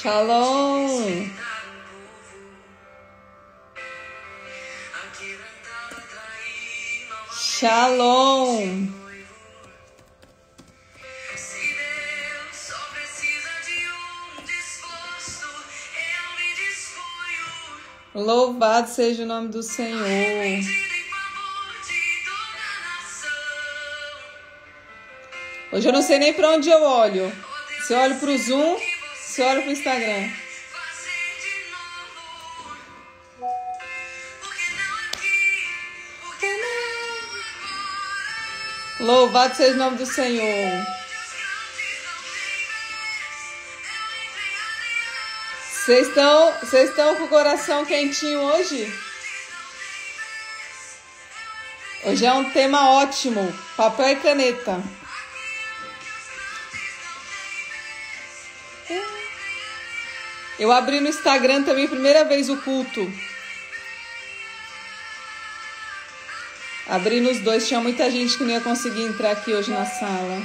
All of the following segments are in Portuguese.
Shalom. Shalom. Louvado seja o nome do Senhor. Hoje eu não sei nem para onde eu olho. Se eu olho para o Zoom, se eu olho para o Instagram. Louvado seja o nome do Senhor. Vocês estão com o coração quentinho hoje? Hoje é um tema ótimo. Papel e caneta. Eu abri no Instagram também, primeira vez, o culto. Abri nos dois. Tinha muita gente que não ia conseguir entrar aqui hoje na sala.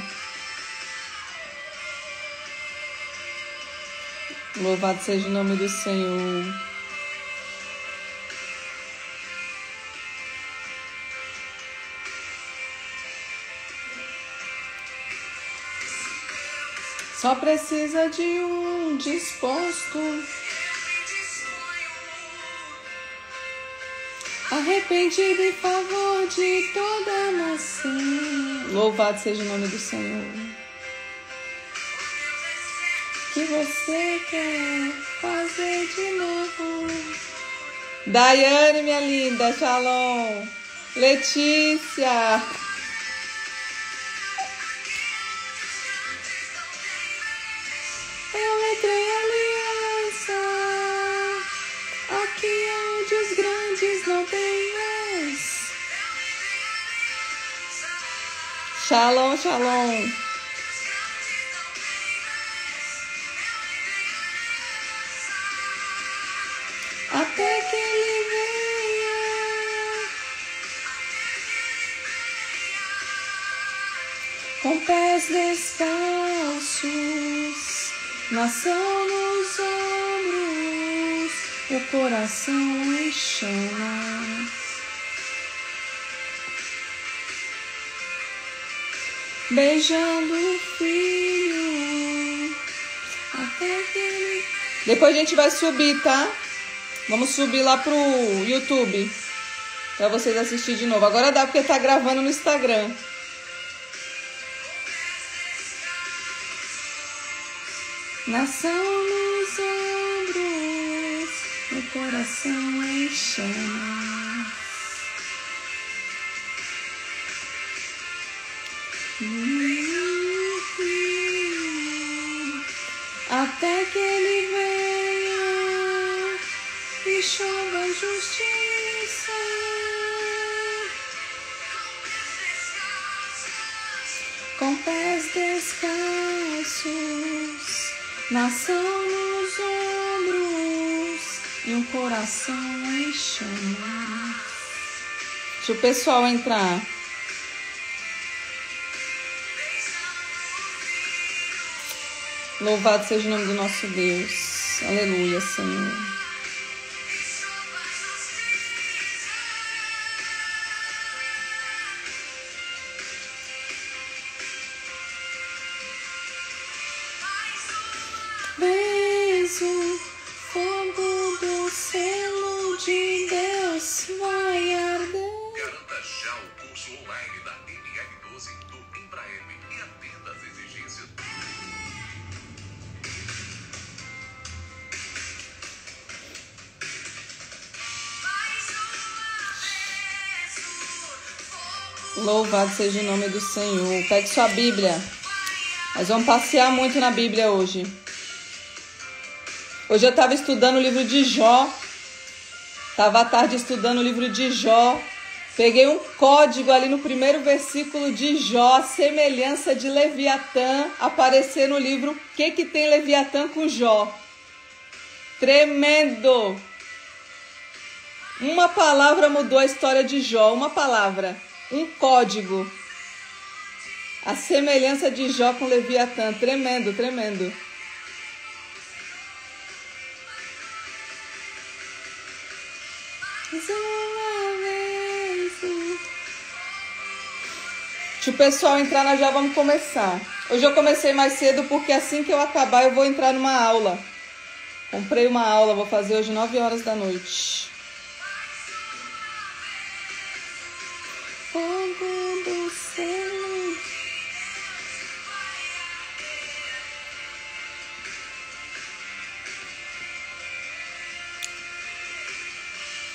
Louvado seja o nome do Senhor. Só precisa de um disposto, arrependido em favor de toda a nação. Louvado seja o nome do Senhor. Que você quer fazer de novo. Daiane, minha linda, shalom. Letícia. Eu entrei em aliança, aqui onde os grandes não têm vez. Shalom, shalom. Até que ele venha, com pés descalços, nação nos ombros, o coração em chama. Beijando o filho, até que ele... Depois a gente vai subir, tá? Vamos subir lá pro YouTube pra vocês assistirem de novo. Agora dá porque tá gravando no Instagram. Nação nos ombros, o coração em chamas. Até que ele venha e chova a justiça. Com pés descalços, nação nos ombros e um coração em chamas. Deixa o pessoal entrar. Louvado seja o nome do nosso Deus. Aleluia, Senhor. O fogo do selo de Deus vai arder. Garanta já o curso online da MR12 do Embraer e atenda às exigências. Louvado seja o nome do Senhor. Pegue sua Bíblia. Nós vamos passear muito na Bíblia hoje. Hoje eu estava estudando o livro de Jó. Estava à tarde estudando o livro de Jó. Peguei um código ali no primeiro versículo de Jó, a semelhança de Leviatã, aparecer no livro. O que tem Leviatã com Jó? Tremendo! Uma palavra mudou a história de Jó, uma palavra, um código. A semelhança de Jó com Leviatã, tremendo, tremendo. Mais uma vez. Deixa o pessoal entrar, nós já vamos começar. Hoje eu comecei mais cedo porque assim que eu acabar eu vou entrar numa aula. Comprei uma aula, vou fazer hoje 9 horas da noite. Fogo do céu.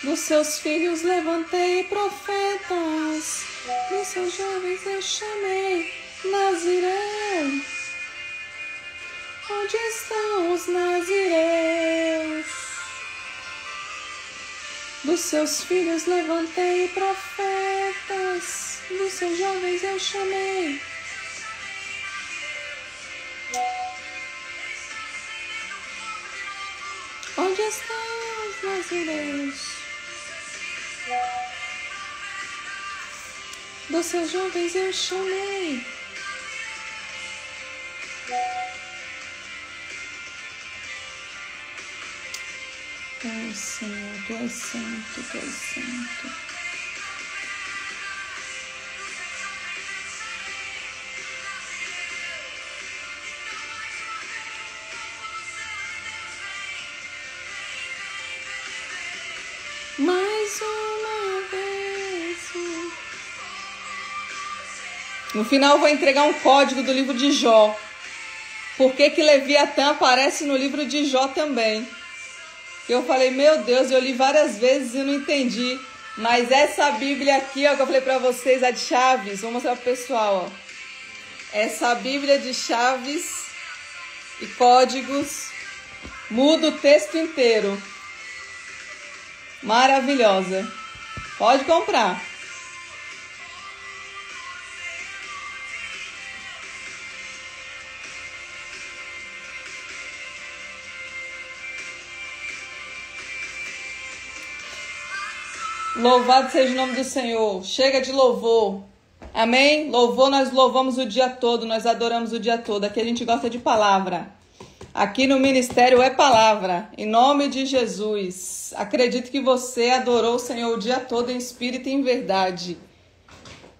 Dos seus filhos levantei profetas, dos seus jovens eu chamei Nazireu. Onde estão os nazireus? Dos seus filhos levantei profetas, dos seus jovens eu chamei. Onde estão os nazireus? Dos seus jovens eu chamei. Oh Senhor, Tu és santo, Tu és santo. Mais uma vez. No final eu vou entregar um código do livro de Jó. Por que que Leviatã aparece no livro de Jó também? Eu falei, meu Deus, eu li várias vezes e não entendi. Mas essa Bíblia aqui, ó, que eu falei pra vocês, a de Chaves, vou mostrar pro pessoal, ó. Essa Bíblia de chaves e códigos muda o texto inteiro. Maravilhosa. Pode comprar. Louvado seja o nome do Senhor. Chega de louvor. Amém? Louvor, nós louvamos o dia todo, nós adoramos o dia todo. Aqui a gente gosta de palavra. Aqui no ministério é palavra. Em nome de Jesus. Acredito que você adorou o Senhor o dia todo em espírito e em verdade.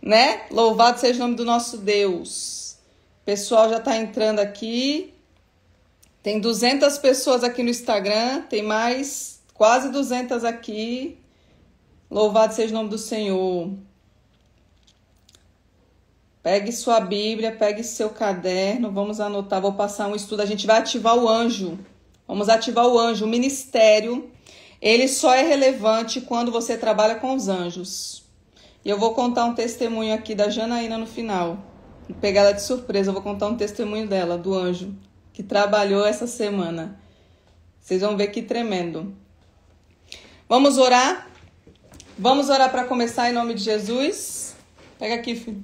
Né? Louvado seja o nome do nosso Deus. O pessoal já está entrando aqui. Tem 200 pessoas aqui no Instagram. Tem mais quase 200 aqui. Louvado seja o nome do Senhor. Pegue sua Bíblia, pegue seu caderno, vamos anotar, vou passar um estudo. A gente vai ativar o anjo. Vamos ativar o anjo. O ministério, ele só é relevante quando você trabalha com os anjos. E eu vou contar um testemunho aqui da Janaína no final. Vou pegar ela de surpresa, eu vou contar um testemunho dela, do anjo, que trabalhou essa semana. Vocês vão ver que tremendo. Vamos orar? Vamos orar para começar em nome de Jesus. Pega aqui, filho.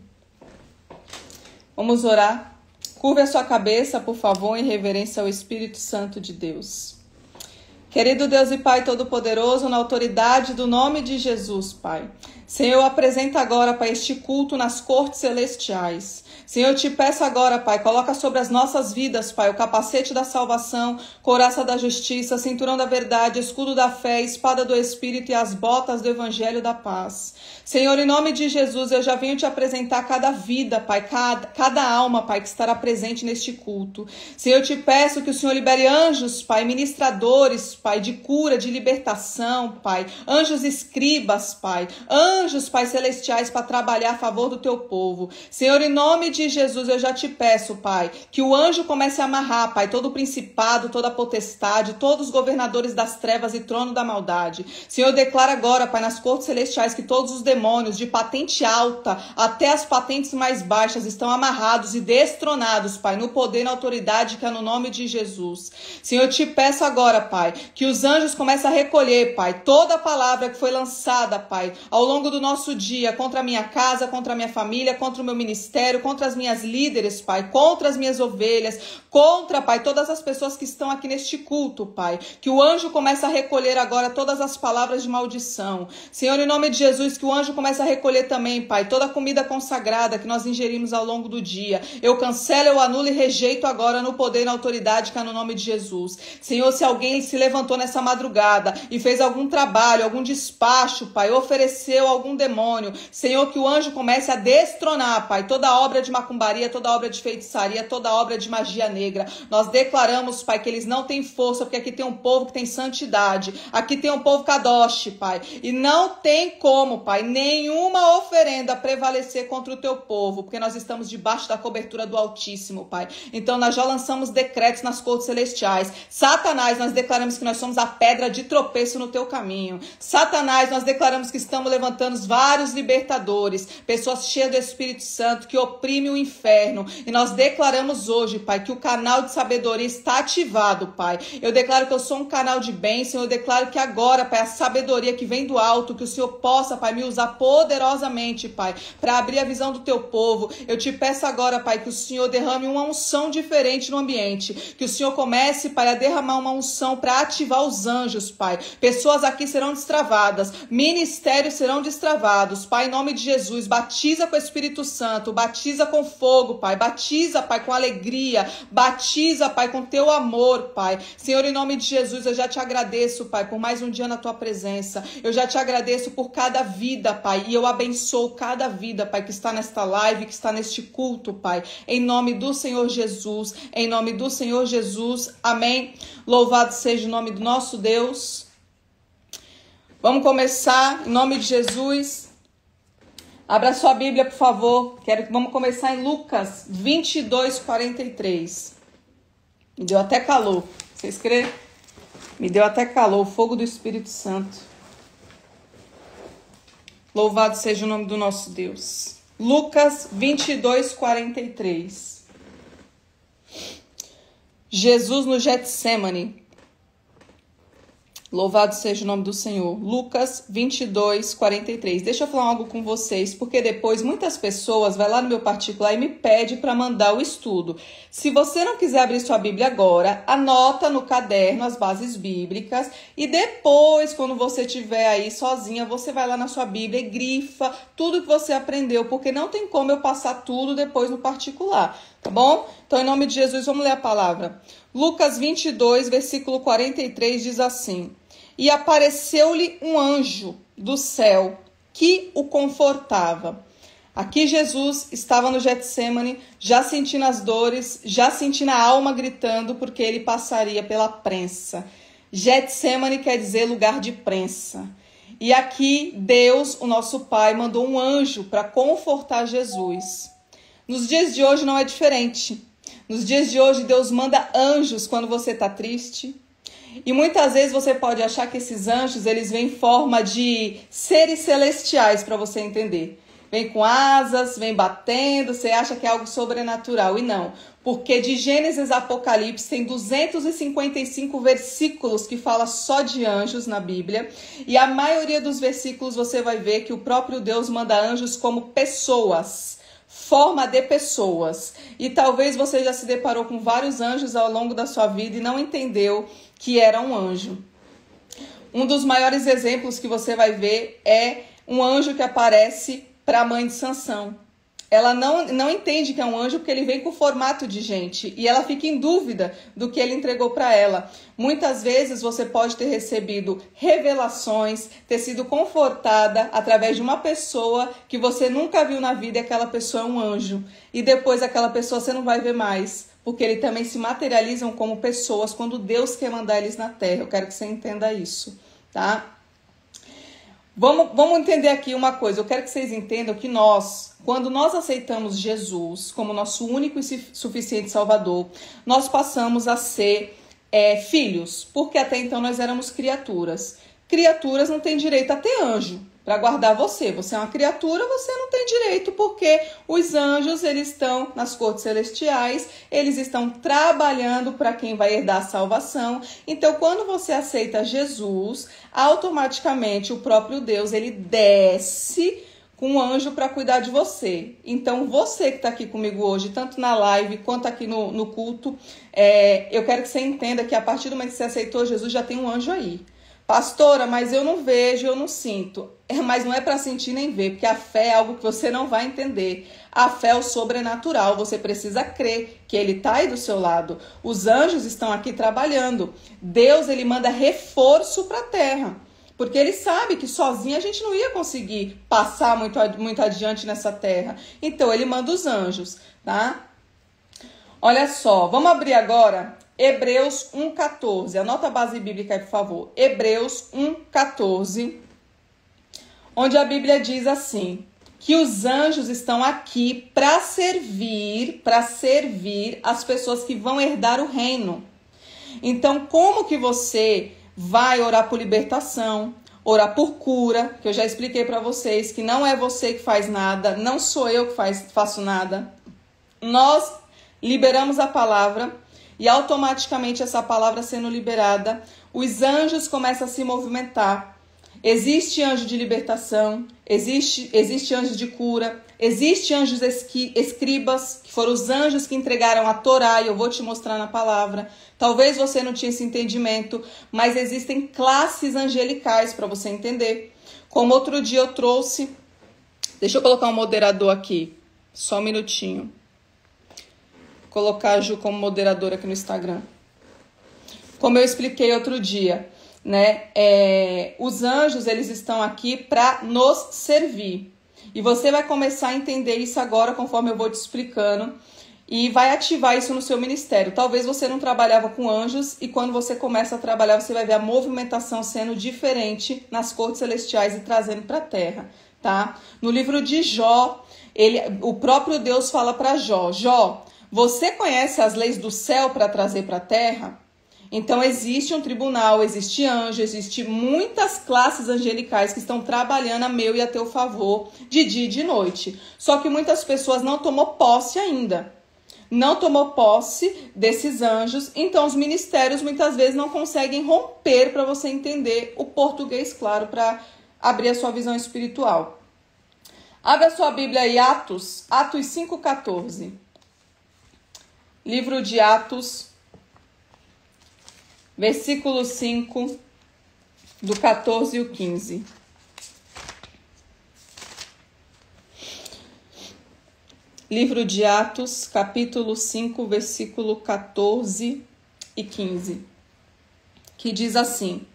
Vamos orar. Curve a sua cabeça, por favor, em reverência ao Espírito Santo de Deus. Querido Deus e Pai Todo-Poderoso, na autoridade do nome de Jesus, Pai. Senhor, apresenta agora, Pai, este culto nas cortes celestiais. Senhor, eu te peço agora, Pai, coloca sobre as nossas vidas, Pai, o capacete da salvação, couraça da justiça, cinturão da verdade, escudo da fé, espada do Espírito e as botas do Evangelho da paz. Senhor, em nome de Jesus, eu já venho te apresentar cada vida, Pai, cada alma, Pai, que estará presente neste culto. Senhor, eu te peço que o Senhor libere anjos, Pai, ministradores, Pai, de cura, de libertação, Pai, anjos escribas, Pai, anjos, Pai, celestiais para trabalhar a favor do teu povo. Senhor, em nome de Jesus, eu já te peço, Pai, que o anjo comece a amarrar, Pai, todo o principado, toda a potestade, todos os governadores das trevas e trono da maldade. Senhor, eu declaro agora, Pai, nas cortes celestiais, que todos os demônios, de patente alta até as patentes mais baixas, estão amarrados e destronados, Pai, no poder e na autoridade que é no nome de Jesus. Senhor, eu te peço agora, Pai, que os anjos comecem a recolher, Pai, toda a palavra que foi lançada, Pai, ao longo longo do nosso dia, contra a minha casa, contra a minha família, contra o meu ministério, contra as minhas líderes, Pai, contra as minhas ovelhas, contra, Pai, todas as pessoas que estão aqui neste culto, Pai. Que o anjo comece a recolher agora todas as palavras de maldição. Senhor, em nome de Jesus, que o anjo comece a recolher também, Pai, toda a comida consagrada que nós ingerimos ao longo do dia. Eu cancelo, eu anulo e rejeito agora no poder e na autoridade que é no nome de Jesus. Senhor, se alguém se levantou nessa madrugada e fez algum trabalho, algum despacho, Pai, ofereceu algum demônio, Senhor, que o anjo comece a destronar, Pai, toda obra de macumbaria, toda obra de feitiçaria, toda obra de magia negra. Nós declaramos, Pai, que eles não têm força, porque aqui tem um povo que tem santidade, aqui tem um povo kadosh, Pai, e não tem como, Pai, nenhuma oferenda prevalecer contra o teu povo, porque nós estamos debaixo da cobertura do Altíssimo, Pai. Então nós já lançamos decretos nas cortes celestiais. Satanás, nós declaramos que nós somos a pedra de tropeço no teu caminho. Satanás, nós declaramos que estamos levantando vários libertadores, pessoas cheias do Espírito Santo que oprime o inferno, e nós declaramos hoje, Pai, que o canal de sabedoria está ativado, Pai. Eu declaro que eu sou um canal de bênção, eu declaro que agora, Pai, a sabedoria que vem do alto, que o Senhor possa, Pai, me usar poderosamente, Pai, para abrir a visão do teu povo. Eu te peço agora, Pai, que o Senhor derrame uma unção diferente no ambiente, que o Senhor comece, Pai, a derramar uma unção para ativar os anjos, Pai. Pessoas aqui serão destravadas, ministérios serão destravados, Pai, em nome de Jesus. Batiza com o Espírito Santo, batiza com fogo, Pai, batiza, Pai, com alegria, batiza, Pai, com teu amor, Pai. Senhor, em nome de Jesus, eu já te agradeço, Pai, por mais um dia na tua presença. Eu já te agradeço por cada vida, Pai, e eu abençoo cada vida, Pai, que está nesta live, que está neste culto, Pai, em nome do Senhor Jesus, em nome do Senhor Jesus, amém. Louvado seja o nome do nosso Deus. Vamos começar, em nome de Jesus. Abra sua Bíblia, por favor. Vamos começar em Lucas 22, 43. Me deu até calor. Vocês creem? Me deu até calor, o fogo do Espírito Santo. Louvado seja o nome do nosso Deus. Lucas 22, 43. Jesus no Getsêmani. Louvado seja o nome do Senhor. Lucas 22, 43. Deixa eu falar algo com vocês, porque depois muitas pessoas vão lá no meu particular e me pedem para mandar o estudo. Se você não quiser abrir sua Bíblia agora, anota no caderno as bases bíblicas e depois, quando você estiver aí sozinha, você vai lá na sua Bíblia e grifa tudo que você aprendeu, porque não tem como eu passar tudo depois no particular, tá bom? Então, em nome de Jesus, vamos ler a palavra. Lucas 22, versículo 43 diz assim: E apareceu-lhe um anjo do céu que o confortava. Aqui Jesus estava no Getsêmani, já sentindo as dores, já sentindo a alma gritando, porque ele passaria pela prensa. Getsêmani quer dizer lugar de prensa. E aqui Deus, o nosso Pai, mandou um anjo para confortar Jesus. Nos dias de hoje não é diferente. Nos dias de hoje Deus manda anjos quando você está triste. E muitas vezes você pode achar que esses anjos, eles vêm em forma de seres celestiais, para você entender. Vem com asas, vem batendo, você acha que é algo sobrenatural. E não, porque de Gênesis a Apocalipse tem 255 versículos que fala só de anjos na Bíblia. E a maioria dos versículos você vai ver que o próprio Deus manda anjos como pessoas. Forma de pessoas. E talvez você já se deparou com vários anjos ao longo da sua vida e não entendeu que era um anjo. Um dos maiores exemplos que você vai ver é um anjo que aparece para a mãe de Sansão. Ela não entende que é um anjo porque ele vem com formato de gente e ela fica em dúvida do que ele entregou para ela. Muitas vezes você pode ter recebido revelações, ter sido confortada através de uma pessoa que você nunca viu na vida e aquela pessoa é um anjo. E depois aquela pessoa você não vai ver mais, porque eles também se materializam como pessoas quando Deus quer mandar eles na terra. Eu quero que você entenda isso, tá? Vamos entender aqui uma coisa. Eu quero que vocês entendam que quando nós aceitamos Jesus como nosso único e suficiente Salvador, nós passamos a ser filhos, porque até então nós éramos criaturas. Criaturas não têm direito a ter anjo. para guardar você. Você é uma criatura, você não tem direito, porque os anjos, eles estão nas cortes celestiais, eles estão trabalhando para quem vai herdar a salvação. Então, quando você aceita Jesus, automaticamente o próprio Deus, ele desce com um anjo para cuidar de você. Então, você que está aqui comigo hoje, tanto na live quanto aqui no culto, eu quero que você entenda que a partir do momento que você aceitou Jesus, já tem um anjo aí. Pastora, mas eu não vejo, eu não sinto. Mas não é para sentir nem ver, porque a fé é algo que você não vai entender. A fé é o sobrenatural, você precisa crer que ele está aí do seu lado. Os anjos estão aqui trabalhando. Deus, ele manda reforço para a terra, porque ele sabe que sozinho a gente não ia conseguir passar muito adiante nessa terra. Então, ele manda os anjos, tá? Olha só, vamos abrir agora Hebreus 1,14. Anota a base bíblica aí, por favor. Hebreus 1,14, onde a Bíblia diz assim, que os anjos estão aqui para servir as pessoas que vão herdar o reino. Então, como que você vai orar por libertação, orar por cura, que eu já expliquei para vocês que não é você que faz nada, não sou eu que faço nada. Nós liberamos a palavra e automaticamente essa palavra sendo liberada, os anjos começam a se movimentar. Existe anjo de libertação, existe anjo de cura, existe anjos escribas, que foram os anjos que entregaram a Torá, e eu vou te mostrar na palavra. Talvez você não tinha esse entendimento, mas existem classes angelicais para você entender. Como outro dia eu trouxe, deixa eu colocar um moderador aqui, só um minutinho. Colocar a Ju como moderadora aqui no Instagram. Como eu expliquei outro dia, né? Os anjos, eles estão aqui para nos servir. E você vai começar a entender isso agora, conforme eu vou te explicando, e vai ativar isso no seu ministério. Talvez você não trabalhava com anjos, e quando você começa a trabalhar, você vai ver a movimentação sendo diferente nas cortes celestiais e trazendo para a terra, tá? No livro de Jó, o próprio Deus fala para Jó, Jó, você conhece as leis do céu para trazer para a terra? Então, existe um tribunal, existe anjo, existe muitas classes angelicais que estão trabalhando a meu e a teu favor de dia e de noite. Só que muitas pessoas não tomou posse ainda. Não tomou posse desses anjos, então os ministérios muitas vezes não conseguem romper para você entender o português claro, para abrir a sua visão espiritual. Abra a sua Bíblia aí, Atos 5,14. Livro de Atos, versículo 5, do 14 e o 15. Livro de Atos, capítulo 5, versículo 14 e 15. Que diz assim: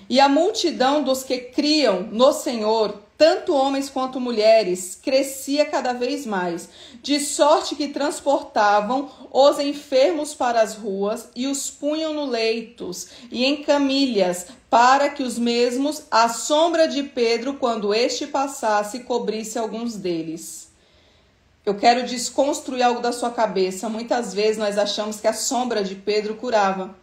E a multidão dos que criam no Senhor, tanto homens quanto mulheres, crescia cada vez mais, de sorte que transportavam os enfermos para as ruas e os punham no leitos e em camilhas, para que os mesmos, à sombra de Pedro, quando este passasse, cobrisse alguns deles. Eu quero desconstruir algo da sua cabeça. Muitas vezes nós achamos que a sombra de Pedro curava.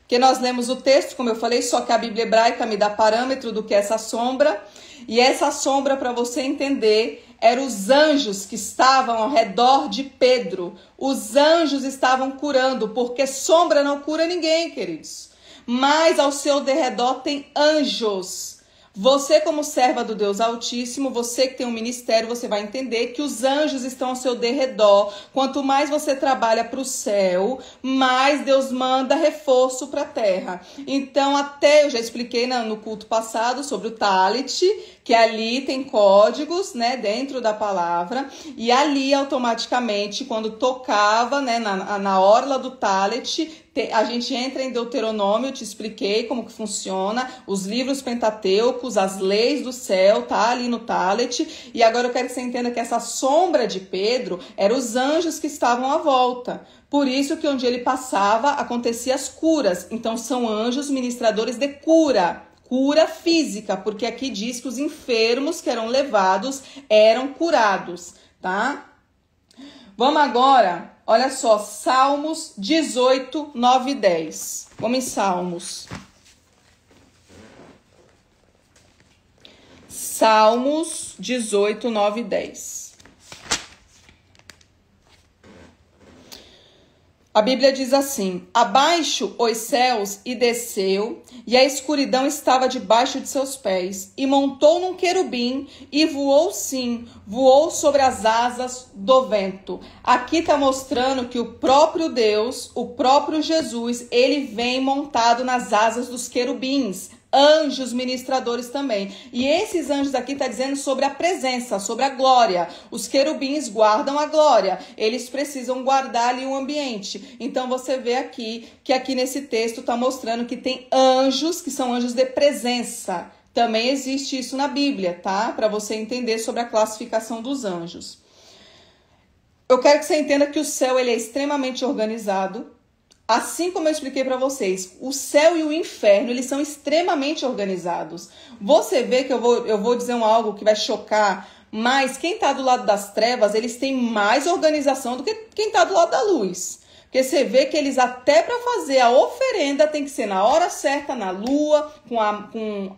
Porque nós lemos o texto, como eu falei, só que a Bíblia hebraica me dá parâmetro do que é essa sombra. E essa sombra, para você entender, eram os anjos que estavam ao redor de Pedro. Os anjos estavam curando, porque sombra não cura ninguém, queridos. Mas ao seu derredor tem anjos. Você, como serva do Deus Altíssimo, você que tem um ministério, você vai entender que os anjos estão ao seu derredor. Quanto mais você trabalha para o céu, mais Deus manda reforço para a terra. Então, até eu já expliquei no culto passado sobre o Talit, que ali tem códigos, né, dentro da palavra, e ali automaticamente, quando tocava, né, na orla do Talit, a gente entra em Deuteronômio, eu te expliquei como que funciona, os livros pentateucos, as leis do céu, tá ali no Talit. E agora eu quero que você entenda que essa sombra de Pedro eram os anjos que estavam à volta. Por isso que onde ele passava, acontecia as curas. Então são anjos ministradores de cura. Cura física, porque aqui diz que os enfermos que eram levados eram curados, tá? Vamos agora, olha só, Salmos 18, 9 e 10. Vamos em Salmos. Salmos 18, 9 e 10. A Bíblia diz assim: abaixo os céus e desceu, e a escuridão estava debaixo de seus pés, e montou num querubim, e voou sim, voou sobre as asas do vento. Aqui está mostrando que o próprio Deus, o próprio Jesus, ele vem montado nas asas dos querubins. Anjos ministradores também. E esses anjos aqui está dizendo sobre a presença, sobre a glória. Os querubins guardam a glória. Eles precisam guardar ali o ambiente. Então você vê aqui, que aqui nesse texto está mostrando que tem anjos, que são anjos de presença. Também existe isso na Bíblia, tá? Para você entender sobre a classificação dos anjos. Eu quero que você entenda que o céu ele é extremamente organizado. Assim como eu expliquei para vocês, o céu e o inferno, eles são extremamente organizados. Você vê que eu vou dizer algo que vai chocar, mas quem está do lado das trevas, eles têm mais organização do que quem está do lado da luz. Porque você vê que eles até para fazer a oferenda tem que ser na hora certa, na lua, com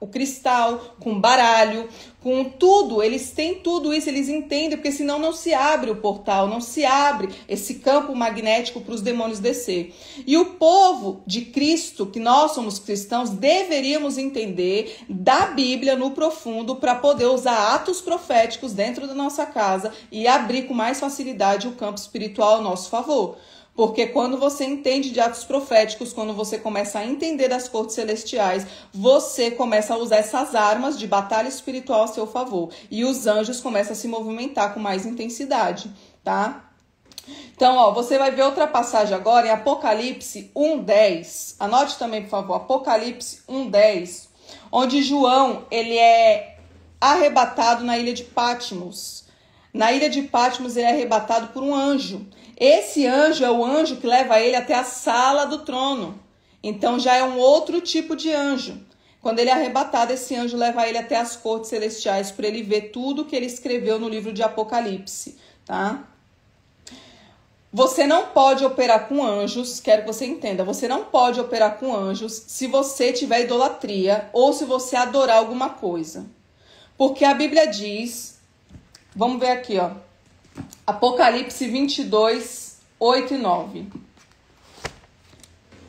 o cristal, com baralho, com tudo. Eles têm tudo isso, eles entendem, porque senão não se abre o portal, não se abre esse campo magnético para os demônios descer. E o povo de Cristo, que nós somos cristãos, deveríamos entender da Bíblia no profundo para poder usar atos proféticos dentro da nossa casa e abrir com mais facilidade o campo espiritual ao nosso favor. Porque quando você entende de atos proféticos, quando você começa a entender das cortes celestiais, você começa a usar essas armas de batalha espiritual a seu favor. E os anjos começam a se movimentar com mais intensidade, tá? Então, ó, você vai ver outra passagem agora em Apocalipse 1:10. Anote também, por favor, Apocalipse 1:10, onde João, ele é arrebatado na ilha de Patmos. Na ilha de Patmos, ele é arrebatado por um anjo. Esse anjo é o anjo que leva ele até a sala do trono. Então já é um outro tipo de anjo. Quando ele é arrebatado, esse anjo leva ele até as cortes celestiais para ele ver tudo que ele escreveu no livro de Apocalipse, tá? Você não pode operar com anjos, quero que você entenda, você não pode operar com anjos se você tiver idolatria ou se você adorar alguma coisa. Porque a Bíblia diz, vamos ver aqui, ó. Apocalipse 22, 8 e 9.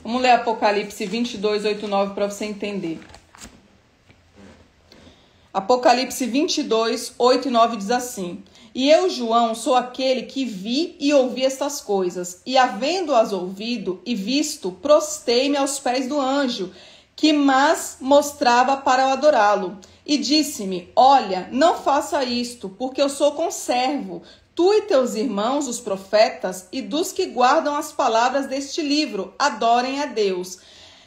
Vamos ler Apocalipse 22, 8 e 9 para você entender. Apocalipse 22, 8 e 9 diz assim: e eu, João, sou aquele que vi e ouvi estas coisas, e havendo-as ouvido e visto, prostei-me aos pés do anjo, que mas mostrava para eu adorá-lo. E disse-me: olha, não faça isto, porque eu sou conservo, tu e teus irmãos, os profetas, e dos que guardam as palavras deste livro, adorem a Deus.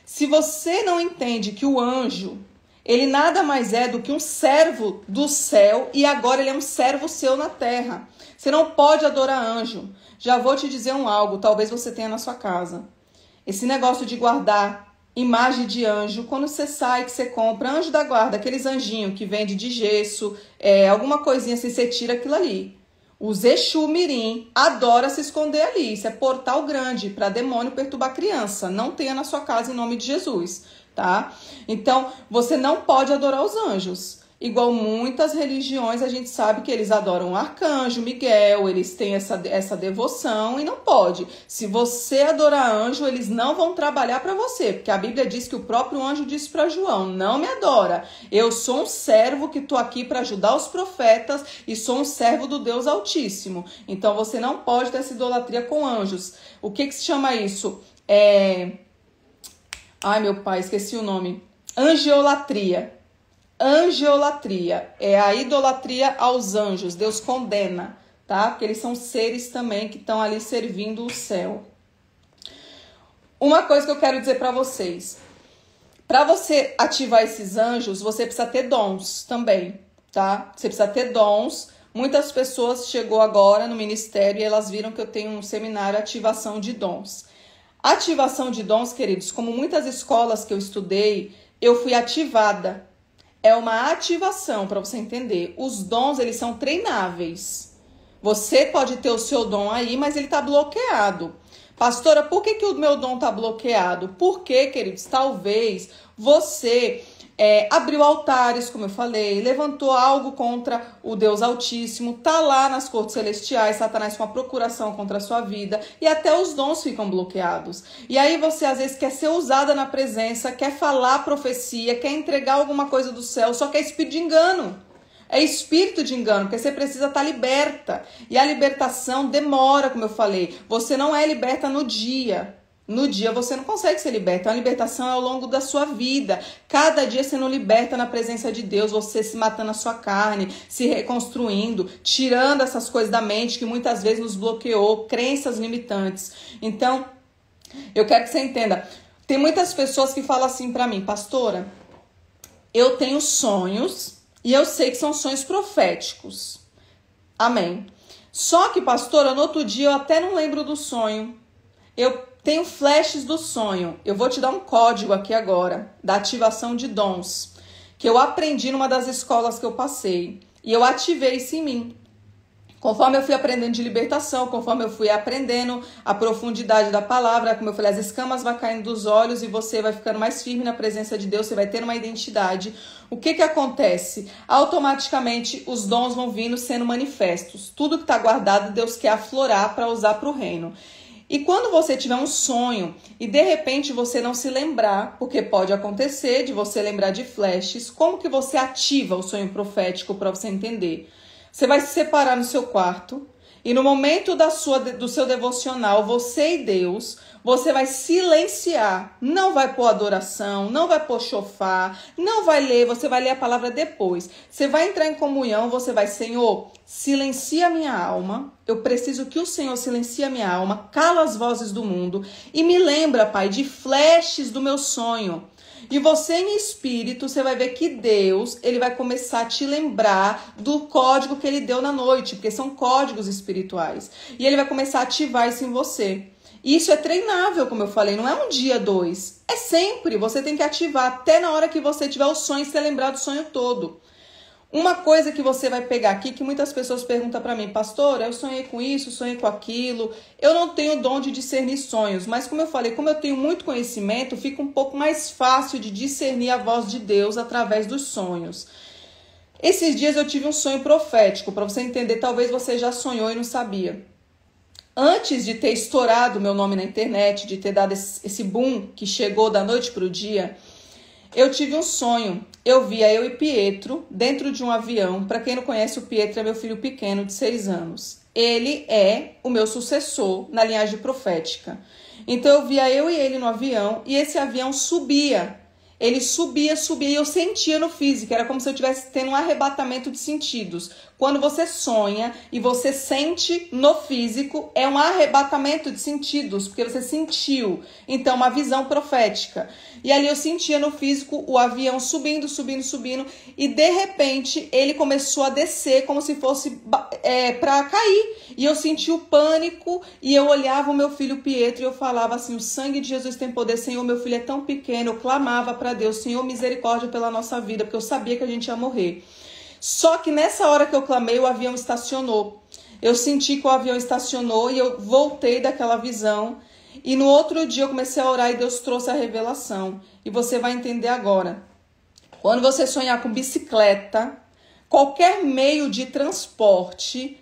Se você não entende que o anjo, ele nada mais é do que um servo do céu, e agora ele é um servo seu na terra. Você não pode adorar anjo. Já vou te dizer algo, talvez você tenha na sua casa. Esse negócio de guardar imagem de anjo, quando você sai, que você compra anjo da guarda, aqueles anjinhos que vende de gesso, alguma coisinha assim, você tira aquilo ali. Os Exu Mirim adora se esconder ali. Isso é portal grande para demônio perturbar criança. Não tenha na sua casa em nome de Jesus, tá? Então, você não pode adorar os anjos. Igual muitas religiões, a gente sabe que eles adoram o arcanjo Miguel, eles têm essa devoção e não pode. Se você adorar anjo, eles não vão trabalhar para você, porque a Bíblia diz que o próprio anjo disse para João: não me adora, eu sou um servo que estou aqui para ajudar os profetas e sou um servo do Deus Altíssimo. Então você não pode ter essa idolatria com anjos. O que se chama isso? Ai, meu pai, esqueci o nome. Angiolatria. Angiolatria é a idolatria aos anjos. Deus condena, tá? Porque eles são seres também que estão ali servindo o céu. Uma coisa que eu quero dizer para vocês: para você ativar esses anjos, você precisa ter dons também, tá? Você precisa ter dons. Muitas pessoas chegou agora no ministério e elas viram que eu tenho um seminário ativação de dons. Ativação de dons, queridos, como muitas escolas que eu estudei, eu fui ativada. É uma ativação, para você entender. Os dons, eles são treináveis. Você pode ter o seu dom aí, mas ele está bloqueado. Pastora, por que o meu dom está bloqueado? Porque, queridos, talvez você abriu altares, como eu falei, levantou algo contra o Deus Altíssimo, tá lá nas cortes celestiais, Satanás com a procuração contra a sua vida, e até os dons ficam bloqueados. E aí você às vezes quer ser usada na presença, quer falar profecia, quer entregar alguma coisa do céu, só que é espírito de engano. É espírito de engano, porque você precisa estar liberta. E a libertação demora, como eu falei. Você não é liberta no dia. No dia você não consegue ser liberta. A libertação é ao longo da sua vida. Cada dia você não liberta na presença de Deus, você se matando a sua carne, se reconstruindo, tirando essas coisas da mente que muitas vezes nos bloqueou, crenças limitantes. Então, eu quero que você entenda. Tem muitas pessoas que falam assim pra mim, pastora, eu tenho sonhos e eu sei que são sonhos proféticos. Amém. Só que, pastora, no outro dia eu até não lembro do sonho. Eu tenho flashes do sonho. Eu vou te dar um código aqui agora, da ativação de dons, que eu aprendi numa das escolas que eu passei. E eu ativei isso em mim. Conforme eu fui aprendendo de libertação, conforme eu fui aprendendo a profundidade da palavra, como eu falei, as escamas vão caindo dos olhos e você vai ficando mais firme na presença de Deus, você vai ter uma identidade. O que acontece? Automaticamente os dons vão vindo sendo manifestos. Tudo que está guardado, Deus quer aflorar para usar para o reino. E quando você tiver um sonho e de repente você não se lembrar, porque pode acontecer de você lembrar de flashes, como que você ativa o sonho profético para você entender? Você vai se separar no seu quarto e no momento do seu devocional, você e Deus, você vai silenciar. Não vai pôr adoração, não vai pôr chofar, não vai ler, você vai ler a palavra depois. Você vai entrar em comunhão, você vai, Senhor, silencia a minha alma. Eu preciso que o Senhor silencie a minha alma, cala as vozes do mundo e me lembra, Pai, de flashes do meu sonho. E você em espírito, você vai ver que Deus, ele vai começar a te lembrar do código que ele deu na noite, porque são códigos espirituais. E ele vai começar a ativar isso em você. E isso é treinável, como eu falei, não é um dia, 2. É sempre, você tem que ativar até na hora que você tiver o sonho e você lembrar do sonho todo. Uma coisa que você vai pegar aqui, que muitas pessoas perguntam para mim, pastora, eu sonhei com isso, sonhei com aquilo, eu não tenho dom de discernir sonhos, mas como eu falei, como eu tenho muito conhecimento, fica um pouco mais fácil de discernir a voz de Deus através dos sonhos. Esses dias eu tive um sonho profético, para você entender, talvez você já sonhou e não sabia. Antes de ter estourado meu nome na internet, de ter dado esse boom que chegou da noite para o dia, eu tive um sonho. Eu via eu e Pietro dentro de um avião. Para quem não conhece, o Pietro é meu filho pequeno de 6 anos. Ele é o meu sucessor na linhagem profética. Então eu via eu e ele no avião e esse avião subia. Ele subia e eu sentia no físico. Era como se eu estivesse tendo um arrebatamento de sentidos. Quando você sonha e você sente no físico, é um arrebatamento de sentidos, porque você sentiu. Então, uma visão profética. E ali eu sentia no físico o avião subindo, e de repente ele começou a descer como se fosse para cair. E eu senti o pânico e eu olhava o meu filho Pietro e eu falava assim, o sangue de Jesus tem poder, Senhor, meu filho é tão pequeno. Eu clamava para Deus, Senhor, misericórdia pela nossa vida, porque eu sabia que a gente ia morrer. Só que nessa hora que eu clamei, o avião estacionou. Eu senti que o avião estacionou e eu voltei daquela visão. E no outro dia eu comecei a orar e Deus trouxe a revelação. E você vai entender agora. Quando você sonhar com bicicleta, qualquer meio de transporte,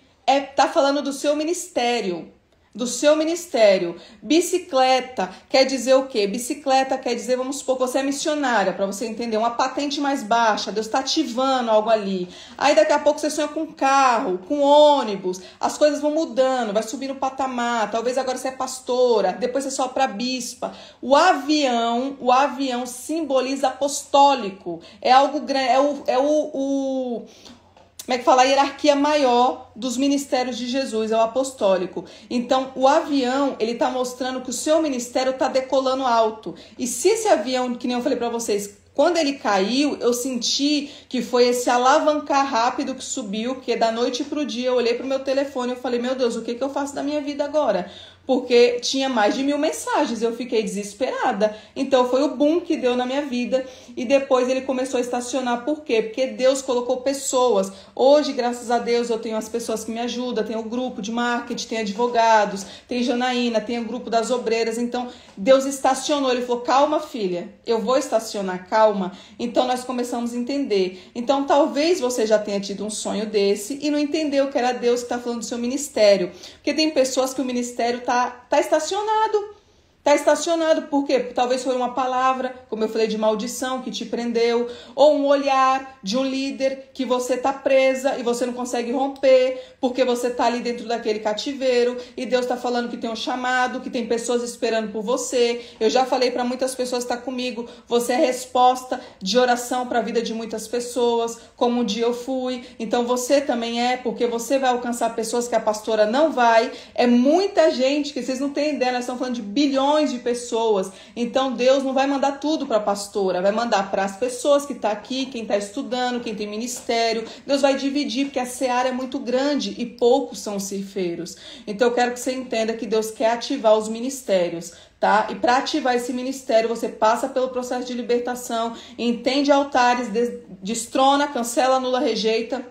tá falando do seu ministério. Do seu ministério. Bicicleta quer dizer o quê? Bicicleta quer dizer, vamos supor que você é missionária, para você entender, uma patente mais baixa, Deus está ativando algo ali. Aí daqui a pouco você sonha com carro, com ônibus, as coisas vão mudando, vai subindo o patamar, talvez agora você é pastora, depois você sobe para bispa. O avião simboliza apostólico, é algo grande, como é que fala? A hierarquia maior dos ministérios de Jesus, é o apostólico. Então, o avião, ele tá mostrando que o seu ministério tá decolando alto. E se esse avião, que nem eu falei para vocês, quando ele caiu, eu senti que foi esse alavancar rápido que subiu, que da noite pro dia eu olhei pro meu telefone e eu falei, meu Deus, o que eu faço da minha vida agora? porque tinha mais de 1000 mensagens, eu fiquei desesperada. Então foi o boom que deu na minha vida, e depois ele começou a estacionar. Por quê? Porque Deus colocou pessoas. Hoje, graças a Deus, eu tenho as pessoas que me ajudam, tem o grupo de marketing, tem advogados, tem Janaína, tem o grupo das obreiras. Então Deus estacionou, ele falou, calma filha, eu vou estacionar, calma. Então nós começamos a entender. Então talvez você já tenha tido um sonho desse e não entendeu que era Deus que está falando do seu ministério, porque tem pessoas que o ministério tá estacionado. Está estacionado, por quê? Porque talvez foi uma palavra, como eu falei, de maldição que te prendeu, ou um olhar de um líder que você está presa e você não consegue romper, porque você está ali dentro daquele cativeiro, e Deus está falando que tem um chamado, que tem pessoas esperando por você. Eu já falei para muitas pessoas que estão comigo, você é resposta de oração para a vida de muitas pessoas, como um dia eu fui. Então você também é, porque você vai alcançar pessoas que a pastora não vai. É muita gente que vocês não têm ideia, nós estamos falando de bilhões de pessoas. Então Deus não vai mandar tudo para a pastora, vai mandar para as pessoas que estão aqui, quem está estudando, quem tem ministério. Deus vai dividir, porque a seara é muito grande e poucos são os ceifeiros. Então eu quero que você entenda que Deus quer ativar os ministérios, tá? E para ativar esse ministério, você passa pelo processo de libertação, entende altares, destrona, cancela, anula, rejeita.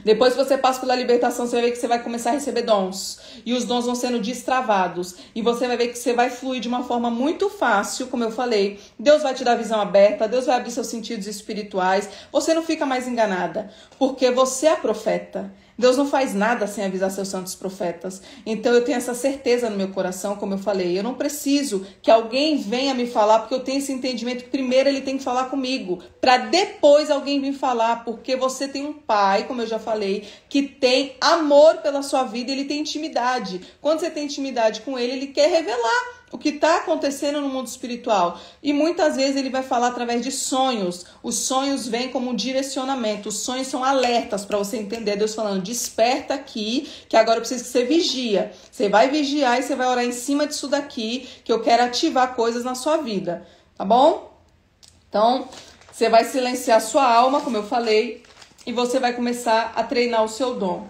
Depois que você passa pela libertação, você vai ver que você vai começar a receber dons. E os dons vão sendo destravados. E você vai ver que você vai fluir de uma forma muito fácil, como eu falei. Deus vai te dar visão aberta, Deus vai abrir seus sentidos espirituais. Você não fica mais enganada, porque você é profeta. Deus não faz nada sem avisar seus santos profetas. Então eu tenho essa certeza no meu coração, como eu falei. Eu não preciso que alguém venha me falar, porque eu tenho esse entendimento que primeiro ele tem que falar comigo, para depois alguém vir falar, porque você tem um pai, como eu já falei, que tem amor pela sua vida, ele tem intimidade. Quando você tem intimidade com ele, ele quer revelar o que está acontecendo no mundo espiritual. E muitas vezes ele vai falar através de sonhos. Os sonhos vêm como um direcionamento. Os sonhos são alertas para você entender. Deus falando, desperta aqui, que agora eu preciso que você vigia. Você vai vigiar e você vai orar em cima disso daqui, que eu quero ativar coisas na sua vida. Tá bom? Então, você vai silenciar a sua alma, como eu falei, e você vai começar a treinar o seu dom.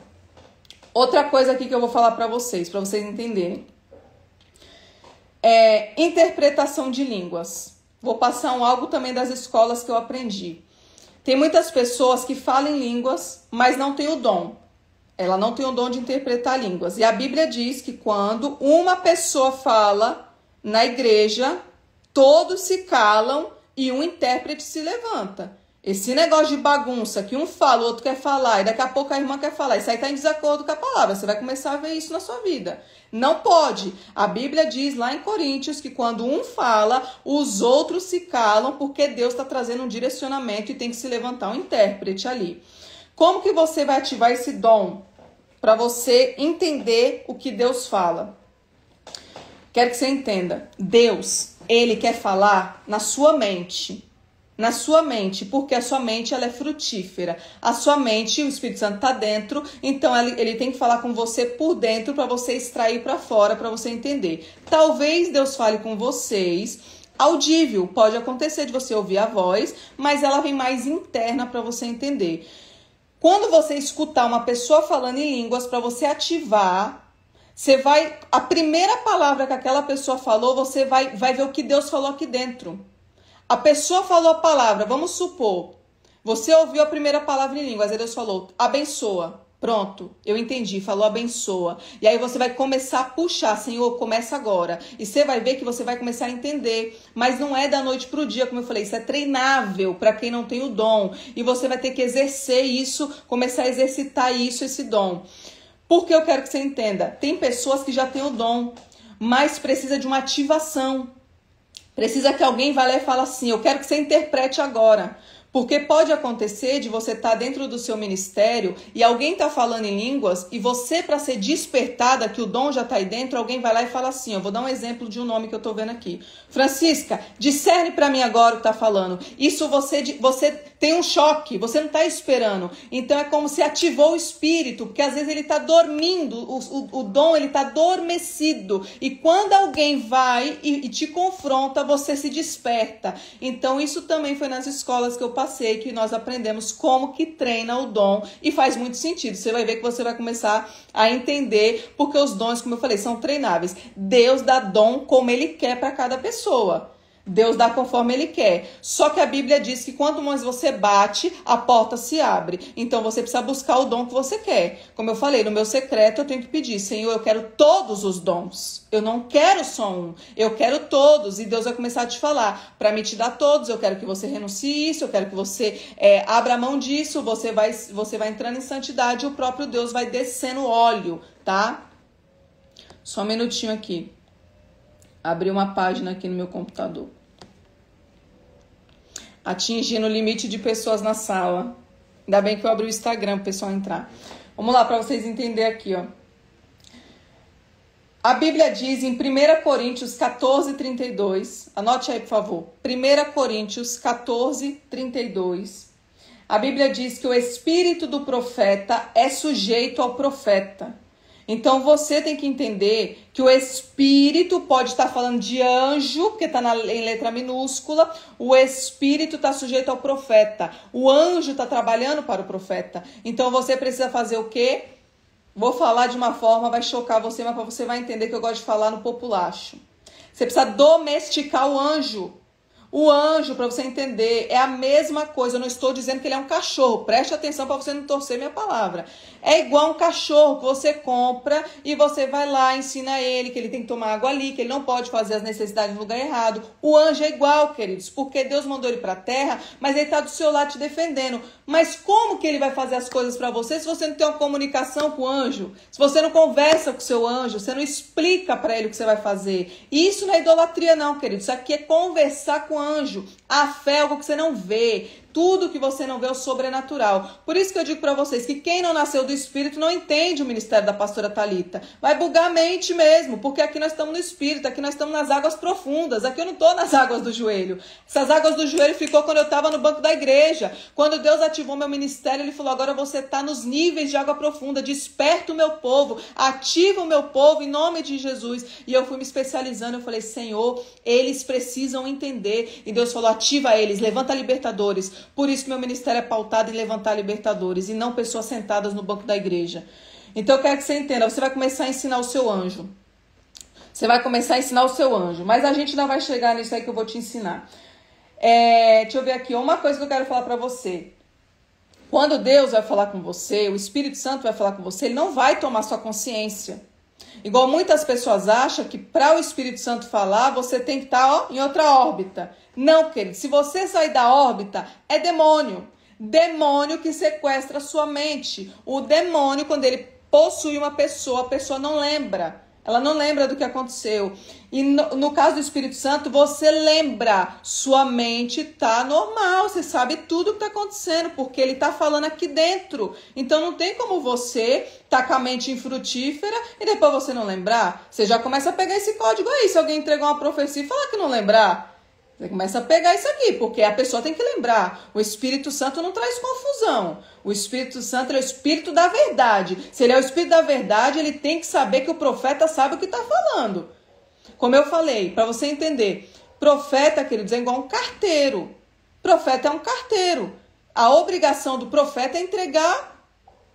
Outra coisa aqui que eu vou falar para vocês entenderem. Interpretação de línguas. Vou passar algo também das escolas que eu aprendi. Tem muitas pessoas que falam em línguas, mas não tem o dom. Ela não tem o dom de interpretar línguas. E a Bíblia diz que quando uma pessoa fala na igreja, todos se calam e um intérprete se levanta. Esse negócio de bagunça, que um fala, o outro quer falar, e daqui a pouco a irmã quer falar, isso aí está em desacordo com a palavra. Você vai começar a ver isso na sua vida. Não pode. A Bíblia diz lá em Coríntios que quando um fala, os outros se calam, porque Deus está trazendo um direcionamento e tem que se levantar um intérprete ali. Como que você vai ativar esse dom para você entender o que Deus fala? Quero que você entenda. Deus, ele quer falar na sua mente. Na sua mente, porque a sua mente ela é frutífera. A sua mente, o Espírito Santo está dentro, então ele tem que falar com você por dentro para você extrair para fora, para você entender. Talvez Deus fale com vocês audível, pode acontecer de você ouvir a voz, mas ela vem mais interna para você entender. Quando você escutar uma pessoa falando em línguas, para você ativar, a primeira palavra que aquela pessoa falou, você vai ver o que Deus falou aqui dentro. A pessoa falou a palavra, vamos supor, você ouviu a primeira palavra em línguas, aí Deus falou, abençoa. Pronto, eu entendi, falou abençoa. E aí você vai começar a puxar, Senhor, começa agora. E você vai ver que você vai começar a entender. Mas não é da noite para o dia, como eu falei, isso é treinável para quem não tem o dom. E você vai ter que exercer isso, começar a exercitar isso, esse dom. Porque eu quero que você entenda, tem pessoas que já têm o dom, mas precisa de uma ativação. Precisa que alguém vá lá e fale assim, eu quero que você interprete agora. Porque pode acontecer de você estar dentro do seu ministério e alguém está falando em línguas e você, para ser despertada, que o dom já está aí dentro, alguém vai lá e fala assim, eu vou dar um exemplo de um nome que eu estou vendo aqui. Francisca, discerne para mim agora o que está falando. Isso você tem um choque, você não está esperando. Então é como se ativou o espírito, porque às vezes ele está dormindo, o dom ele está adormecido. E quando alguém vai e te confronta, você se desperta. Então isso também foi nas escolas que eu passei, que nós aprendemos como que treina o dom. E faz muito sentido. Você vai ver que você vai começar a entender, porque os dons, como eu falei, são treináveis. Deus dá dom como ele quer para cada pessoa. Deus dá conforme ele quer. Só que a Bíblia diz que quanto mais você bate, a porta se abre. Então você precisa buscar o dom que você quer. Como eu falei, no meu secreto eu tenho que pedir: Senhor, eu quero todos os dons. Eu não quero só um. Eu quero todos. E Deus vai começar a te falar: para me te dar todos, eu quero que você renuncie isso, eu quero que você abra mão disso, você vai entrando em santidade e o próprio Deus vai descendo óleo, tá? Só um minutinho aqui. Abri uma página aqui no meu computador. Atingindo o limite de pessoas na sala. Ainda bem que eu abri o Instagram para o pessoal entrar. Vamos lá para vocês entenderem aqui, ó. A Bíblia diz em 1 Coríntios 14, 32. Anote aí, por favor. 1 Coríntios 14, 32. A Bíblia diz que o espírito do profeta é sujeito ao profeta. Então você tem que entender que o espírito pode estar falando de anjo, porque está em letra minúscula. O espírito está sujeito ao profeta. O anjo está trabalhando para o profeta. Então você precisa fazer o quê? Vou falar de uma forma, vai chocar você, mas você vai entender que eu gosto de falar no populacho. Você precisa domesticar o anjo. O anjo, para você entender, é a mesma coisa. Eu não estou dizendo que ele é um cachorro. Preste atenção para você não torcer minha palavra. É igual um cachorro que você compra e você vai lá, ensina ele que ele tem que tomar água ali, que ele não pode fazer as necessidades no lugar errado. O anjo é igual, queridos, porque Deus mandou ele para a terra, mas ele está do seu lado te defendendo. Mas como que ele vai fazer as coisas para você se você não tem uma comunicação com o anjo? Se você não conversa com o seu anjo, você não explica para ele o que você vai fazer. E isso não é idolatria não, queridos. Isso aqui é conversar com o anjo. A fé é algo que você não vê. Tudo que você não vê é o sobrenatural. Por isso que eu digo para vocês que quem não nasceu do Espírito não entende o ministério da pastora Thalita. Vai bugar a mente mesmo, porque aqui nós estamos no Espírito, aqui nós estamos nas águas profundas. Aqui eu não estou nas águas do joelho. Essas águas do joelho ficou quando eu estava no banco da igreja. Quando Deus ativou meu ministério, ele falou: agora você está nos níveis de água profunda. Desperta o meu povo, ativa o meu povo em nome de Jesus. E eu fui me especializando, eu falei: Senhor, eles precisam entender. E Deus falou: ativa eles, levanta libertadores. Por isso que meu ministério é pautado em levantar libertadores e não pessoas sentadas no banco da igreja. Então eu quero que você entenda, você vai começar a ensinar o seu anjo. Você vai começar a ensinar o seu anjo. Mas a gente ainda vai chegar nisso aí que eu vou te ensinar. Deixa eu ver aqui, uma coisa que eu quero falar para você. Quando Deus vai falar com você, o Espírito Santo vai falar com você, ele não vai tomar sua consciência. Igual muitas pessoas acham que para o Espírito Santo falar, você tem que estar em outra órbita. Não, querido. Se você sair da órbita, é demônio. Demônio que sequestra a sua mente. O demônio, quando ele possui uma pessoa, a pessoa não lembra. Ela não lembra do que aconteceu. E no caso do Espírito Santo, você lembra. Sua mente tá normal. Você sabe tudo o que tá acontecendo, porque ele tá falando aqui dentro. Então não tem como você tá com a mente infrutífera e depois você não lembrar. Você já começa a pegar esse código aí. Se alguém entregou uma profecia e falar que não lembrar, você começa a pegar isso aqui, porque a pessoa tem que lembrar. O Espírito Santo não traz confusão. O Espírito Santo é o Espírito da verdade. Se ele é o Espírito da verdade, ele tem que saber que o profeta sabe o que está falando. Como eu falei, para você entender, profeta, queridos, é igual um carteiro. Profeta é um carteiro. A obrigação do profeta é entregar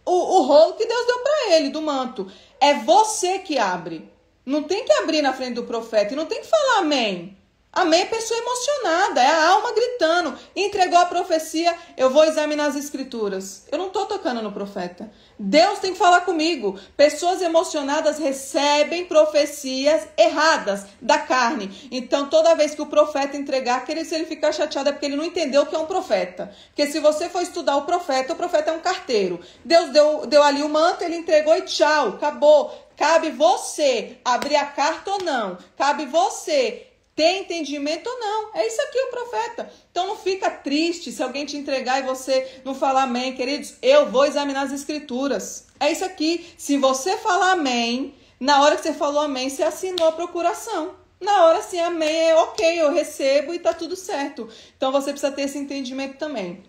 o rolo que Deus deu para ele, do manto. É você que abre. Não tem que abrir na frente do profeta e não tem que falar amém. Amém é pessoa emocionada, é a alma gritando. Entregou a profecia, eu vou examinar as escrituras. Eu não estou tocando no profeta. Deus tem que falar comigo. Pessoas emocionadas recebem profecias erradas da carne. Então, toda vez que o profeta entregar, se ele ficar chateado é porque ele não entendeu o que é um profeta. Porque se você for estudar o profeta é um carteiro. Deus deu ali o manto, ele entregou e tchau, acabou. Cabe você abrir a carta ou não. Cabe você tem entendimento ou não. É isso aqui o profeta. Então não fica triste se alguém te entregar e você não falar amém, queridos. Eu vou examinar as escrituras. É isso aqui. Se você falar amém, na hora que você falou amém, você assinou a procuração. Na hora sim, amém, é ok, eu recebo e tá tudo certo. Então você precisa ter esse entendimento também.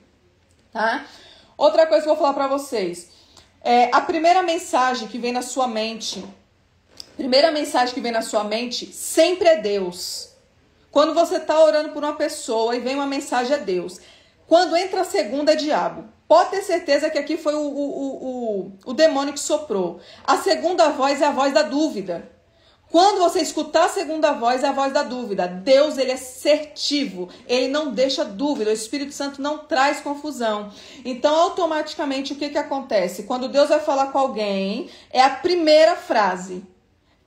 tá? Outra coisa que eu vou falar para vocês. A primeira mensagem que vem na sua mente, sempre é Deus. Quando você está orando por uma pessoa e vem uma mensagem, é Deus. Quando entra a segunda, é diabo. Pode ter certeza que aqui foi o demônio que soprou. A segunda voz é a voz da dúvida. Quando você escutar a segunda voz, é a voz da dúvida. Deus, ele é assertivo, ele não deixa dúvida, o Espírito Santo não traz confusão. Então, automaticamente, o que acontece? Quando Deus vai falar com alguém, é a primeira frase.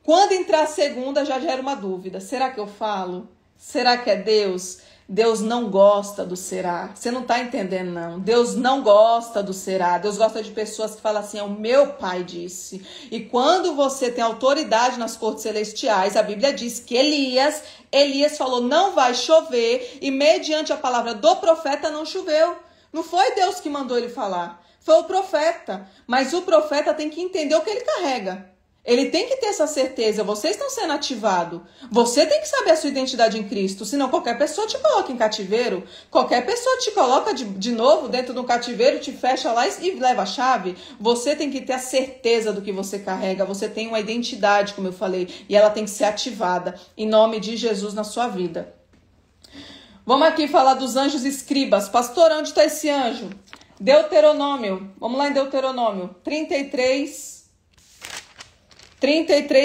Quando entrar a segunda, já gera uma dúvida. Será que eu falo? Será que é Deus? Deus não gosta do será. Você não está entendendo, não. Deus não gosta do será. Deus gosta de pessoas que falam assim, o meu pai disse. E quando você tem autoridade nas cortes celestiais, a Bíblia diz que Elias falou, não vai chover, e mediante a palavra do profeta não choveu. Não foi Deus que mandou ele falar, foi o profeta. Mas o profeta tem que entender o que ele carrega. Ele tem que ter essa certeza, vocês estão sendo ativados. Você tem que saber a sua identidade em Cristo, senão qualquer pessoa te coloca em cativeiro. Qualquer pessoa te coloca de novo dentro de um cativeiro, te fecha lá e leva a chave. Você tem que ter a certeza do que você carrega, você tem uma identidade, como eu falei, e ela tem que ser ativada em nome de Jesus na sua vida. Vamos aqui falar dos anjos escribas. Pastor, onde está esse anjo? Deuteronômio, vamos lá em Deuteronômio 33,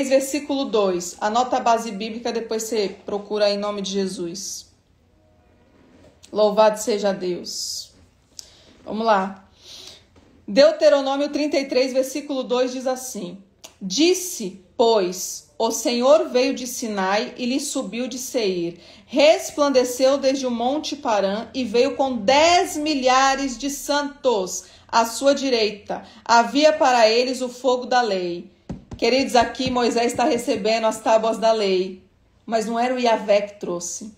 versículo 2. Anota a base bíblica, depois você procura aí em nome de Jesus. Louvado seja Deus. Vamos lá. Deuteronômio 33, versículo 2 diz assim. Disse, pois, o Senhor veio de Sinai e lhe subiu de Seir. Resplandeceu desde o monte Parã e veio com 10 milhares de santos à sua direita. Havia para eles o fogo da lei. Queridos, aqui Moisés está recebendo as tábuas da lei, mas não era o Yahvé que trouxe,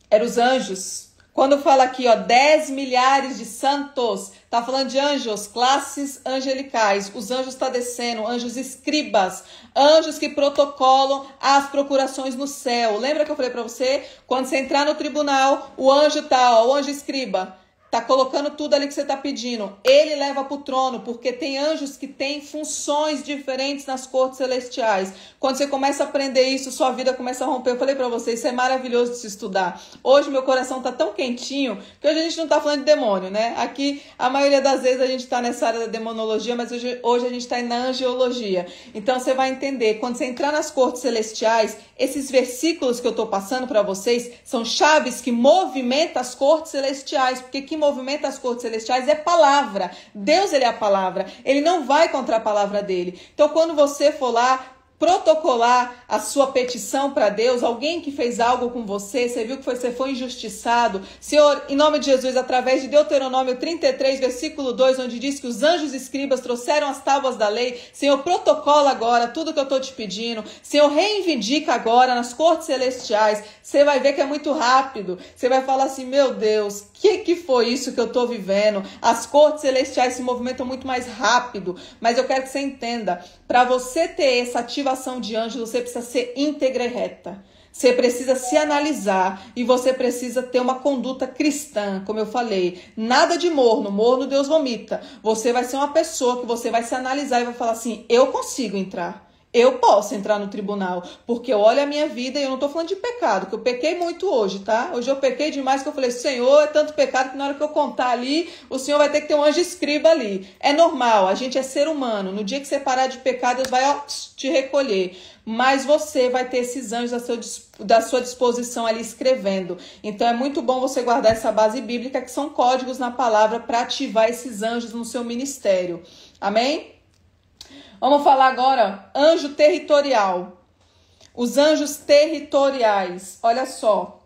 eram os anjos. Quando fala aqui, 10 milhares de santos, está falando de anjos, classes angelicais. Os anjos estão descendo, anjos escribas, anjos que protocolam as procurações no céu. Lembra que eu falei para você? Quando você entrar no tribunal, o anjo está, o anjo escriba, tá colocando tudo ali que você tá pedindo. Ele leva pro trono, porque tem anjos que têm funções diferentes nas cortes celestiais. Quando você começa a aprender isso, sua vida começa a romper. Eu falei pra vocês, isso é maravilhoso de se estudar. Hoje meu coração tá tão quentinho, que hoje a gente não tá falando de demônio, né? Aqui, a maioria das vezes a gente tá nessa área da demonologia, mas hoje a gente tá indo na angiologia. Então você vai entender, quando você entrar nas cortes celestiais, esses versículos que eu tô passando pra vocês, são chaves que movimentam as cortes celestiais, porque que movimenta as cortes celestiais é palavra. Deus, ele é a palavra. Ele não vai contra a palavra dele. Então, quando você for lá protocolar a sua petição para Deus, alguém que fez algo com você, você viu que você foi injustiçado, Senhor, em nome de Jesus, através de Deuteronômio 33, versículo 2, onde diz que os anjos escribas trouxeram as tábuas da lei, Senhor, protocola agora tudo que eu estou te pedindo, Senhor, reivindica agora nas cortes celestiais. Você vai ver que é muito rápido, você vai falar assim, meu Deus, que foi isso que eu estou vivendo? As cortes celestiais se movimentam muito mais rápido, mas eu quero que você entenda, para você ter essa ativação de anjos, você precisa ser íntegra e reta. Você precisa se analisar e você precisa ter uma conduta cristã, como eu falei. Nada de morno, morno Deus vomita. Você vai ser uma pessoa que você vai se analisar e vai falar assim, eu consigo entrar. Eu posso entrar no tribunal, porque eu olho a minha vida e eu não estou falando de pecado, que eu pequei muito hoje, tá? Hoje eu pequei demais que eu falei, Senhor, é tanto pecado que na hora que eu contar ali, o Senhor vai ter que ter um anjo escriba ali. É normal, a gente é ser humano. No dia que você parar de pecar, Deus vai te recolher. Mas você vai ter esses anjos da sua disposição ali escrevendo. Então é muito bom você guardar essa base bíblica, que são códigos na palavra para ativar esses anjos no seu ministério. Amém? Vamos falar agora, anjo territorial. Os anjos territoriais, olha só.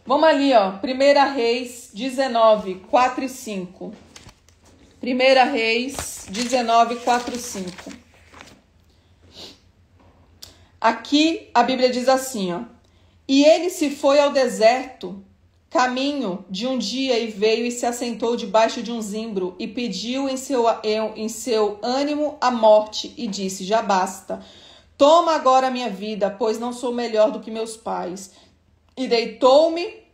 Vamos ali, 1 Reis 19, 4 e 5. 1 Reis 19, 4 e 5. Aqui a Bíblia diz assim, E ele se foi ao deserto, caminho de um dia, e veio e se assentou debaixo de um zimbro e pediu em seu ânimo a morte e disse, já basta, toma agora a minha vida, pois não sou melhor do que meus pais. E deitou-me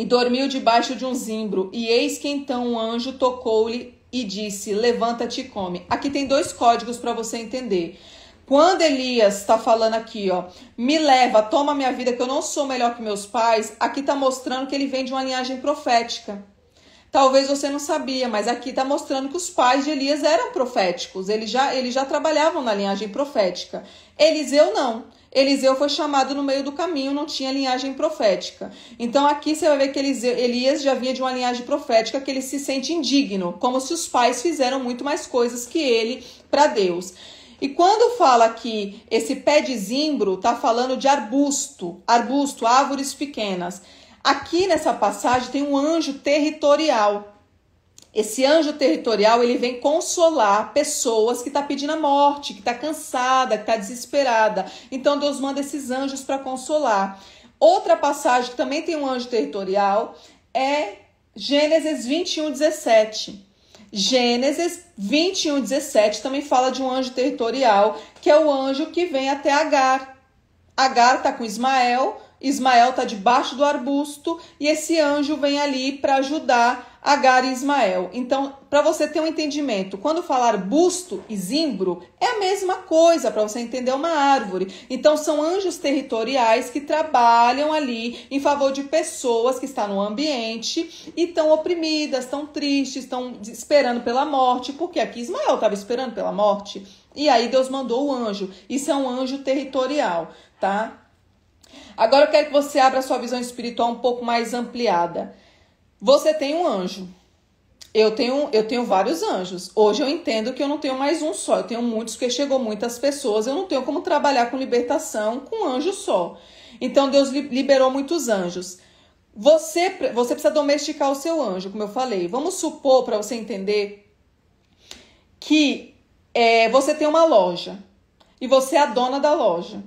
e dormiu debaixo de um zimbro, e eis que então um anjo tocou-lhe e disse, levanta-te e come. Aqui tem 2 códigos para você entender. Quando Elias está falando aqui, ó, me leva, toma minha vida, que eu não sou melhor que meus pais, aqui está mostrando que ele vem de uma linhagem profética. Talvez você não sabia, mas aqui está mostrando que os pais de Elias eram proféticos, eles já trabalhavam na linhagem profética. Eliseu não. Eliseu foi chamado no meio do caminho, não tinha linhagem profética. Então aqui você vai ver que Elias já vinha de uma linhagem profética, que ele se sente indigno, como se os pais fizeram muito mais coisas que ele para Deus. E quando fala aqui, esse pé de zimbro, está falando de arbusto, árvores pequenas. Aqui nessa passagem tem um anjo territorial. Esse anjo territorial, ele vem consolar pessoas que estão pedindo a morte, que está cansada, que está desesperada. Então Deus manda esses anjos para consolar. Outra passagem que também tem um anjo territorial é Gênesis 21:17. Gênesis 21:17 também fala de um anjo territorial, que é o anjo que vem até Agar. Agar está com Ismael está debaixo do arbusto e esse anjo vem ali para ajudar Agar e Ismael. Então, para você ter um entendimento, quando falar arbusto e zimbro, é a mesma coisa, para você entender uma árvore. Então, são anjos territoriais que trabalham ali em favor de pessoas que estão no ambiente e estão oprimidas, estão tristes, estão esperando pela morte, porque aqui Ismael estava esperando pela morte. E aí Deus mandou o anjo. Isso é um anjo territorial, tá? Agora eu quero que você abra a sua visão espiritual um pouco mais ampliada. Você tem um anjo. Eu tenho vários anjos. Hoje eu entendo que eu não tenho mais um só. Eu tenho muitos, porque chegou muitas pessoas. Eu não tenho como trabalhar com libertação com um anjo só. Então Deus liberou muitos anjos. Você precisa domesticar o seu anjo, como eu falei. Vamos supor, para você entender, que você tem uma loja. E você é a dona da loja.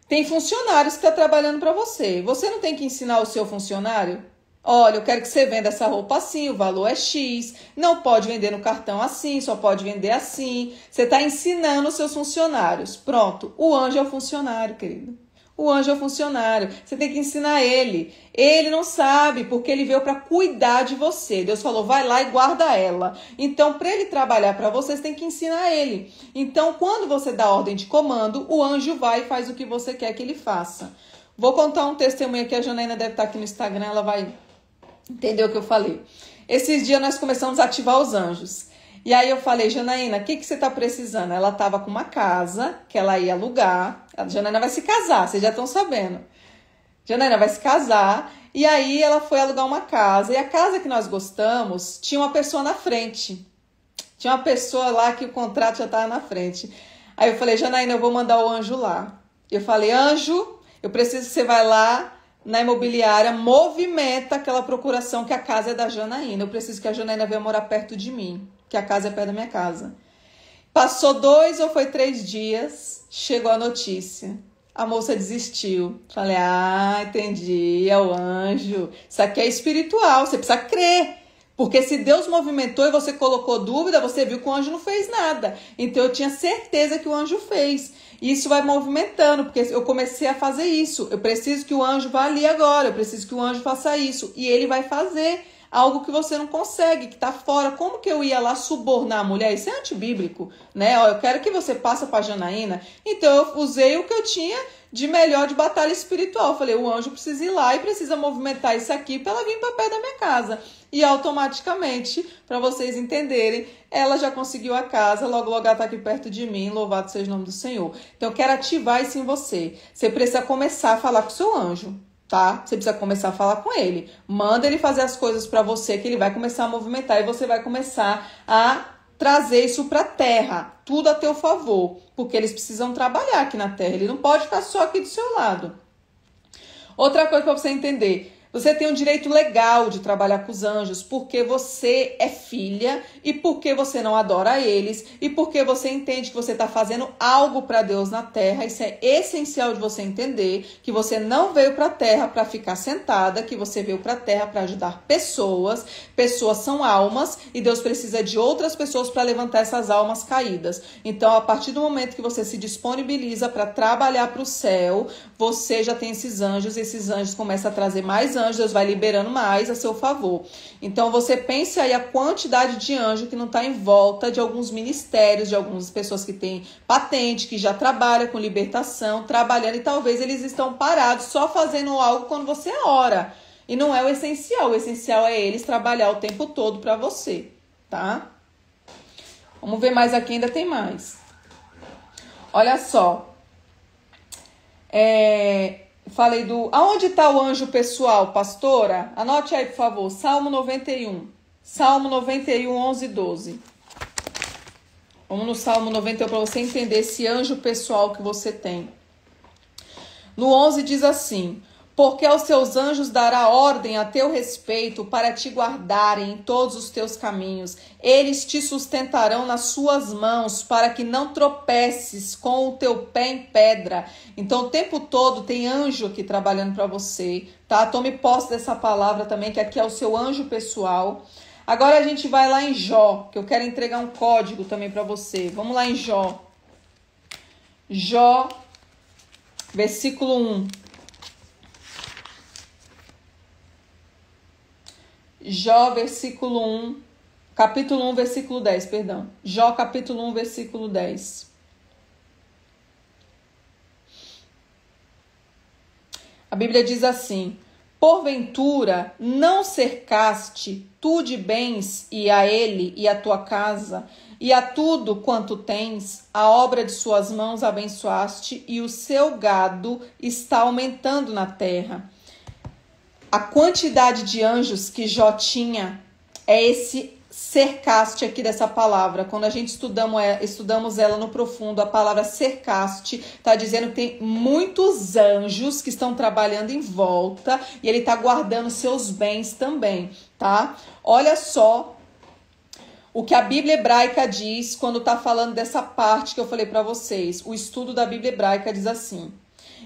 Tem funcionários que estão trabalhando para você. Você não tem que ensinar o seu funcionário? Olha, eu quero que você venda essa roupa assim, o valor é X. Não pode vender no cartão assim, só pode vender assim. Você está ensinando os seus funcionários. Pronto, o anjo é o funcionário, querido. O anjo é o funcionário. Você tem que ensinar ele. Ele não sabe, porque ele veio para cuidar de você. Deus falou, vai lá e guarda ela. Então, para ele trabalhar para você, você tem que ensinar ele. Então, quando você dá ordem de comando, o anjo vai e faz o que você quer que ele faça. Vou contar um testemunho aqui, a Janaína deve estar aqui no Instagram, ela vai entender o que eu falei. Esses dias nós começamos a ativar os anjos. E aí eu falei, Janaína, o que você está precisando? Ela estava com uma casa que ela ia alugar. A Janaína vai se casar, vocês já estão sabendo. Janaína vai se casar. E aí ela foi alugar uma casa. E a casa que nós gostamos tinha uma pessoa na frente. Tinha uma pessoa lá que o contrato já estava na frente. Aí eu falei, Janaína, eu vou mandar o anjo lá. Eu falei, anjo, eu preciso que você vá lá na imobiliária, movimenta aquela procuração que a casa é da Janaína. Eu preciso que a Janaína venha morar perto de mim, que a casa é perto da minha casa. Passou 2 ou 3 dias, chegou a notícia. A moça desistiu. Falei, entendi, é o anjo. Isso aqui é espiritual, você precisa crer. Porque se Deus movimentou e você colocou dúvida, você viu que o anjo não fez nada. Então eu tinha certeza que o anjo fez. E isso vai movimentando, porque eu comecei a fazer isso. Eu preciso que o anjo vá ali agora, eu preciso que o anjo faça isso. E ele vai fazer algo que você não consegue, que está fora. Como que eu ia lá subornar a mulher? Isso é antibíblico, né? Ó, eu quero que você passe para a Janaína. Então eu usei o que eu tinha de melhor de batalha espiritual. Eu falei, o anjo precisa ir lá e precisa movimentar isso aqui para ela vir para perto da minha casa. E automaticamente, para vocês entenderem, ela já conseguiu a casa, logo ela está aqui perto de mim, louvado seja o nome do Senhor. Então eu quero ativar isso em você. Você precisa começar a falar com o seu anjo, tá? Você precisa começar a falar com ele. Manda ele fazer as coisas para você, que ele vai começar a movimentar e você vai começar a trazer isso para a terra, tudo a teu favor, porque eles precisam trabalhar aqui na terra, ele não pode ficar só aqui do seu lado. Outra coisa para você entender, você tem um direito legal de trabalhar com os anjos, porque você é filha e porque você não adora eles e porque você entende que você está fazendo algo para Deus na terra. Isso é essencial de você entender, que você não veio para a terra para ficar sentada, que você veio para a terra para ajudar pessoas. Pessoas são almas e Deus precisa de outras pessoas para levantar essas almas caídas. Então, a partir do momento que você se disponibiliza para trabalhar para o céu, você já tem esses anjos começam a trazer mais anjos, Deus vai liberando mais a seu favor. Então você pense aí a quantidade de anjo que não está em volta de alguns ministérios, de algumas pessoas que têm patente, que já trabalham com libertação, trabalhando, e talvez eles estão parados só fazendo algo quando você ora. E não é o essencial é eles trabalhar o tempo todo para você, tá? Vamos ver mais aqui, ainda tem mais. Olha só. Falei do... Aonde está o anjo pessoal, pastora? Anote aí, por favor. Salmo 91. Salmo 91, 11 e 12. Vamos no Salmo 91 para você entender esse anjo pessoal que você tem. No 11 diz assim: porque aos seus anjos dará ordem a teu respeito para te guardarem em todos os teus caminhos. Eles te sustentarão nas suas mãos para que não tropeces com o teu pé em pedra. Então o tempo todo tem anjo aqui trabalhando para você, tá? Tome posse dessa palavra também, que aqui é o seu anjo pessoal. Agora a gente vai lá em Jó, que eu quero entregar um código também para você. Vamos lá em Jó. Jó, versículo 1. Jó, versículo 1, capítulo 1, versículo 10, perdão. Jó, capítulo 1, versículo 10. A Bíblia diz assim: porventura não cercaste tu de bens e a ele e a tua casa, e a tudo quanto tens, a obra de suas mãos abençoaste, e o seu gado está aumentando na terra. A quantidade de anjos que Jó tinha é esse cercaste aqui dessa palavra. Quando a gente estudamos ela no profundo, a palavra cercaste está dizendo que tem muitos anjos que estão trabalhando em volta e ele está guardando seus bens também, tá? Olha só o que a Bíblia hebraica diz quando está falando dessa parte que eu falei para vocês. O estudo da Bíblia hebraica diz assim: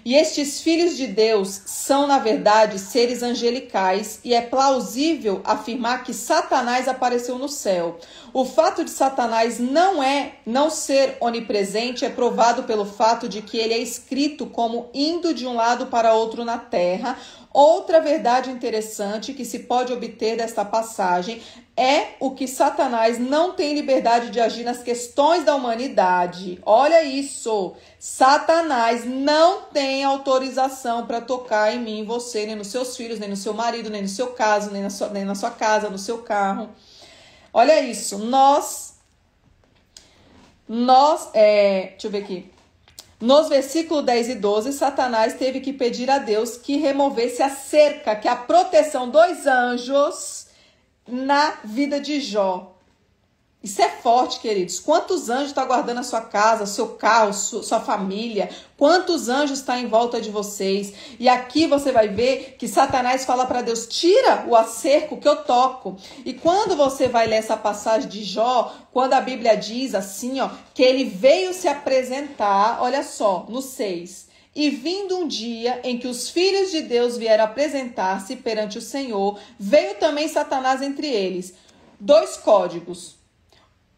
e estes filhos de Deus são, na verdade, seres angelicais, e é plausível afirmar que Satanás apareceu no céu. O fato de Satanás não ser onipresente é provado pelo fato de que ele é escrito como indo de um lado para outro na terra. Outra verdade interessante que se pode obter desta passagem é o que Satanás não tem liberdade de agir nas questões da humanidade. Olha isso! Satanás não tem autorização para tocar em mim, em você, nem nos seus filhos, nem no seu marido, nem no seu caso, nem na sua casa, no seu carro. Olha isso. Deixa eu ver aqui. Nos versículos 10 e 12, Satanás teve que pedir a Deus que removesse a cerca, que é a proteção dos anjos na vida de Jó. Isso é forte, queridos. Quantos anjos estão guardando a sua casa, seu carro, sua família? Quantos anjos estão em volta de vocês? E aqui você vai ver que Satanás fala para Deus: tira o acerco que eu toco. E quando você vai ler essa passagem de Jó, quando a Bíblia diz assim, ó, que ele veio se apresentar, olha só, no 6. E vindo um dia em que os filhos de Deus vieram apresentar-se perante o Senhor, veio também Satanás entre eles. 2 códigos.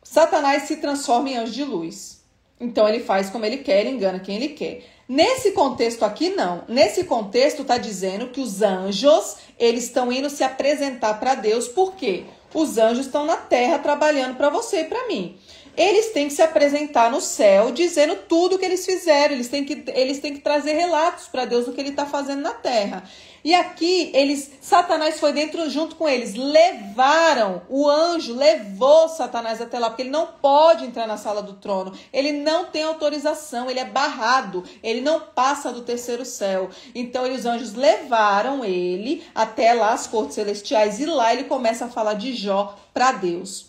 Satanás se transforma em anjo de luz. Então ele faz como ele quer, ele engana quem ele quer. Nesse contexto aqui, não. Nesse contexto está dizendo que os anjos, eles estão indo se apresentar para Deus. Por quê? Os anjos estão na terra trabalhando para você e para mim. Eles têm que se apresentar no céu dizendo tudo o que eles fizeram. Eles têm que trazer relatos para Deus do que ele está fazendo na terra. E aqui, Satanás foi dentro junto com eles. Levaram, o anjo levou Satanás até lá, porque ele não pode entrar na sala do trono. Ele não tem autorização, ele é barrado. Ele não passa do 3º céu. Então, os anjos levaram ele até lá, as cortes celestiais, e lá ele começa a falar de Jó para Deus.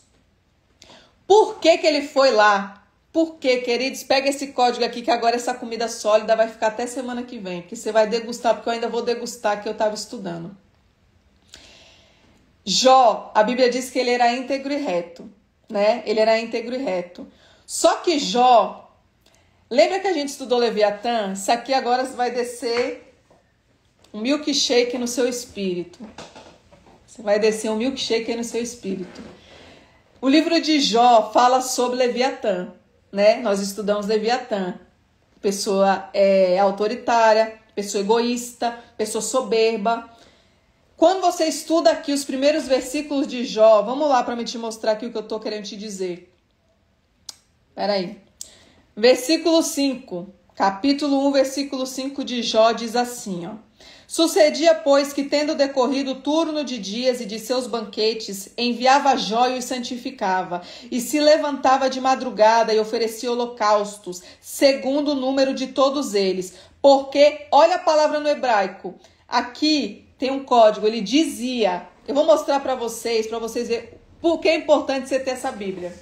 Por que ele foi lá? Porque, queridos, pega esse código aqui, que agora essa comida sólida vai ficar até semana que vem, porque você vai degustar, porque eu ainda vou degustar, que eu estava estudando. Jó, a Bíblia diz que ele era íntegro e reto, né? Ele era íntegro e reto. Só que Jó, lembra que a gente estudou Leviatã? Isso aqui agora vai descer um milkshake no seu espírito. Você vai descer um milkshake no seu espírito. O livro de Jó fala sobre Leviatã, né? Nós estudamos Leviatã. Pessoa autoritária, pessoa egoísta, pessoa soberba. Quando você estuda aqui os primeiros versículos de Jó, vamos lá para me te mostrar aqui o que eu estou querendo te dizer. Espera aí. Versículo 5, capítulo 1, versículo 5 de Jó diz assim, ó. Sucedia, pois, que tendo decorrido o turno de dias e de seus banquetes, enviava Jó e os santificava, e se levantava de madrugada e oferecia holocaustos, segundo o número de todos eles. Porque, olha a palavra no hebraico, aqui tem um código, ele dizia, eu vou mostrar para vocês verem por que é importante você ter essa Bíblia.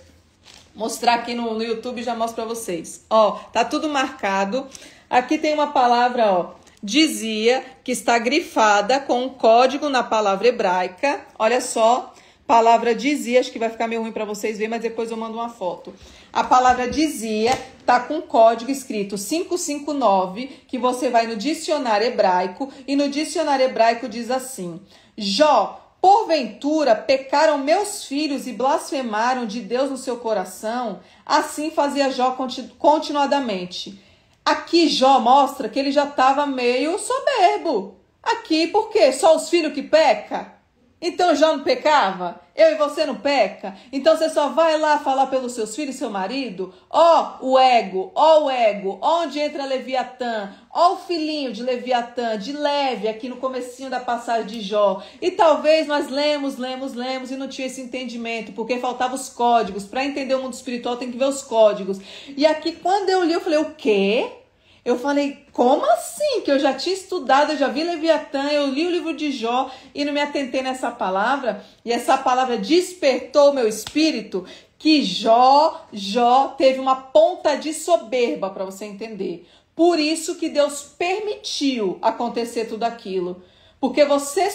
Mostrar aqui no YouTube, já mostro para vocês. Ó, tá tudo marcado. Aqui tem uma palavra, ó, dizia, que está grifada com um código na palavra hebraica. Olha só, palavra dizia, acho que vai ficar meio ruim para vocês verem, mas depois eu mando uma foto. A palavra dizia tá com um código escrito 559, que você vai no dicionário hebraico, e no dicionário hebraico diz assim: Jó, porventura pecaram meus filhos e blasfemaram de Deus no seu coração? Assim fazia Jó continuadamente. Aqui Jó mostra que ele já estava meio soberbo. Aqui, por quê? Só os filhos que pecam? Então Jó não pecava? Eu e você não peca? Então você só vai lá falar pelos seus filhos e seu marido? Ó o ego, onde entra Leviatã, ó o filhinho de Leviatã, de leve, aqui no comecinho da passagem de Jó. E talvez nós lemos e não tinha esse entendimento, porque faltavam os códigos. Para entender o mundo espiritual tem que ver os códigos. E aqui quando eu li, eu falei, o quê? Eu falei, como assim? Que eu já tinha estudado, eu já vi Leviatã, eu li o livro de Jó e não me atentei nessa palavra. E essa palavra despertou o meu espírito, que Jó teve uma ponta de soberba, para você entender. Por isso que Deus permitiu acontecer tudo aquilo. Porque você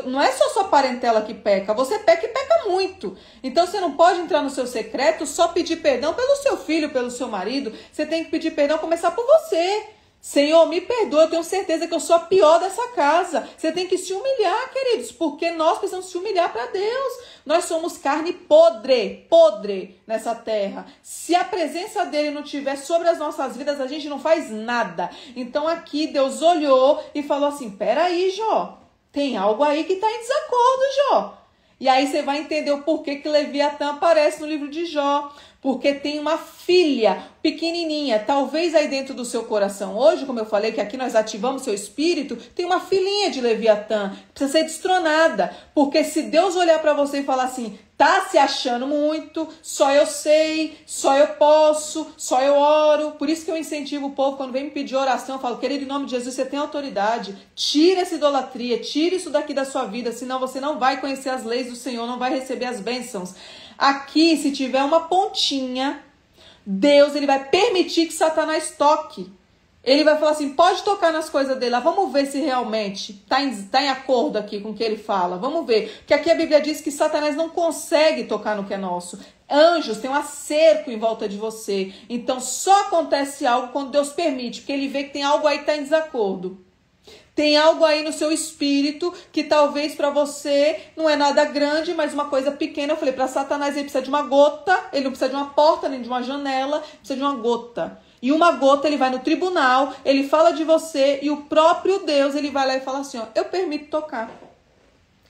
não é só sua parentela que peca, você peca e peca muito. Então você não pode entrar no seu secreto só pedir perdão pelo seu filho, pelo seu marido. Você tem que pedir perdão, começar por você. Senhor, me perdoa, eu tenho certeza que eu sou a pior dessa casa. Você tem que se humilhar, queridos, porque nós precisamos se humilhar para Deus. Nós somos carne podre nessa terra. Se a presença dele não estiver sobre as nossas vidas, a gente não faz nada. Então aqui Deus olhou e falou assim, peraí, Jó, tem algo aí que está em desacordo, Jó. E aí você vai entender o porquê que Leviatã aparece no livro de Jó. Porque tem uma filha pequenininha, talvez aí dentro do seu coração hoje, como eu falei que aqui nós ativamos seu espírito, tem uma filhinha de Leviatã, precisa ser destronada. Porque se Deus olhar para você e falar assim, tá se achando muito, só eu sei, só eu posso, só eu oro. Por isso que eu incentivo o povo, quando vem me pedir oração, eu falo, querido, em nome de Jesus, você tem autoridade. Tira essa idolatria, tira isso daqui da sua vida, senão você não vai conhecer as leis do Senhor, não vai receber as bênçãos. Aqui, se tiver uma pontinha, Deus ele vai permitir que Satanás toque. Ele vai falar assim, pode tocar nas coisas dele lá, vamos ver se realmente tá em acordo aqui com o que ele fala. Vamos ver, porque aqui a Bíblia diz que Satanás não consegue tocar no que é nosso. Anjos têm um cerco em volta de você. Então só acontece algo quando Deus permite, porque ele vê que tem algo aí que está em desacordo. Tem algo aí no seu espírito que talvez para você não é nada grande, mas uma coisa pequena. Eu falei, para Satanás ele precisa de uma gota, ele não precisa de uma porta nem de uma janela, precisa de uma gota. E uma gota ele vai no tribunal, ele fala de você e o próprio Deus ele vai lá e fala assim, ó, eu permito tocar.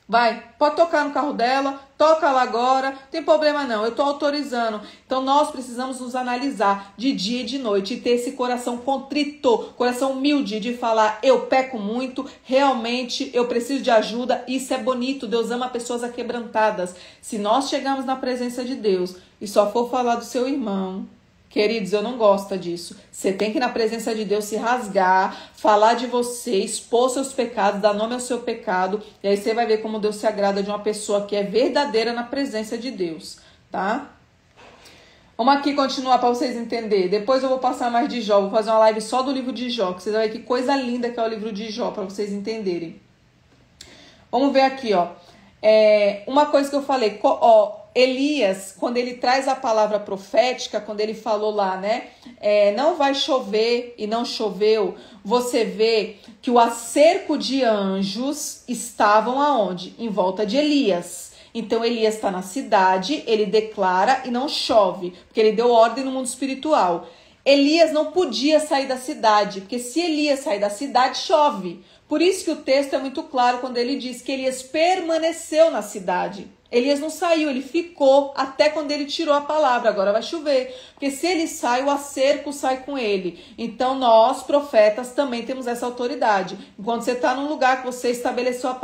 Vai, pode tocar no carro dela, toca lá agora, não tem problema não, eu estou autorizando. Então nós precisamos nos analisar de dia e de noite e ter esse coração contrito, coração humilde de falar, eu peco muito, realmente eu preciso de ajuda, isso é bonito, Deus ama pessoas aquebrantadas. Se nós chegarmos na presença de Deus e só for falar do seu irmão, queridos, eu não gosto disso. Você tem que ir na presença de Deus se rasgar, falar de você, expor seus pecados, dar nome ao seu pecado. E aí você vai ver como Deus se agrada de uma pessoa que é verdadeira na presença de Deus, tá? Vamos aqui continuar para vocês entenderem. Depois eu vou passar mais de Jó. Vou fazer uma live só do livro de Jó, que vocês vão ver que coisa linda que é o livro de Jó, para vocês entenderem. Vamos ver aqui, ó. Uma coisa que eu falei, Elias, quando ele traz a palavra profética, quando ele falou lá, né, não vai chover e não choveu, você vê que o acerco de anjos estavam aonde? Em volta de Elias. Então Elias está na cidade, ele declara e não chove, porque ele deu ordem no mundo espiritual. Elias não podia sair da cidade, porque se Elias sair da cidade, chove. Por isso que o texto é muito claro quando ele diz que Elias permaneceu na cidade. Elias não saiu, ele ficou até quando ele tirou a palavra. Agora vai chover, porque se ele sai, o acerco sai com ele. Então nós, profetas, também temos essa autoridade. Enquanto você está num lugar que você estabeleceu a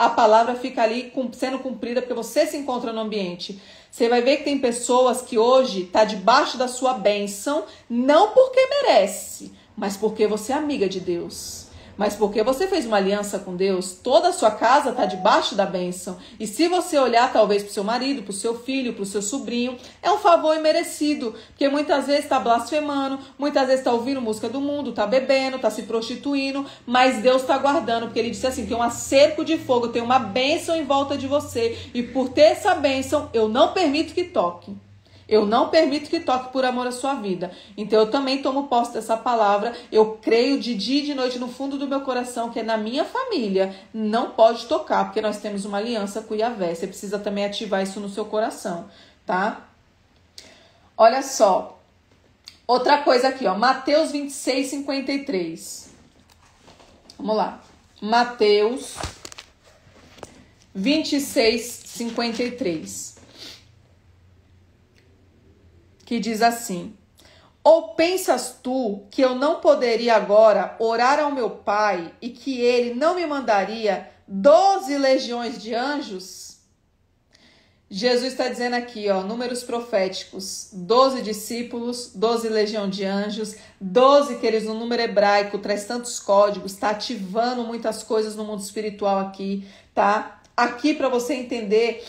palavra fica ali sendo cumprida, porque você se encontra no ambiente. Você vai ver que tem pessoas que hoje estão debaixo da sua bênção, não porque merece, mas porque você é amiga de Deus. Mas porque você fez uma aliança com Deus, toda a sua casa está debaixo da bênção. E se você olhar talvez para o seu marido, para o seu filho, para o seu sobrinho, é um favor imerecido. Porque muitas vezes está blasfemando, muitas vezes está ouvindo música do mundo, está bebendo, está se prostituindo, mas Deus está guardando, porque ele disse assim, tem um cerco de fogo, tem uma bênção em volta de você. E por ter essa bênção, eu não permito que toque. Eu não permito que toque por amor à sua vida. Então eu também tomo posse dessa palavra. Eu creio de dia e de noite no fundo do meu coração que é na minha família. Não pode tocar, porque nós temos uma aliança com Yahvé. Você precisa também ativar isso no seu coração, tá? Olha só. Outra coisa aqui, ó. Mateus 26, 53. Vamos lá. Mateus 26, 53. Que diz assim: ou pensas tu que eu não poderia agora orar ao meu Pai e que ele não me mandaria 12 legiões de anjos? Jesus está dizendo aqui, ó, números proféticos, 12 discípulos, 12 legião de anjos, 12, queridos, no número hebraico, traz tantos códigos, está ativando muitas coisas no mundo espiritual aqui, tá? Aqui para você entender...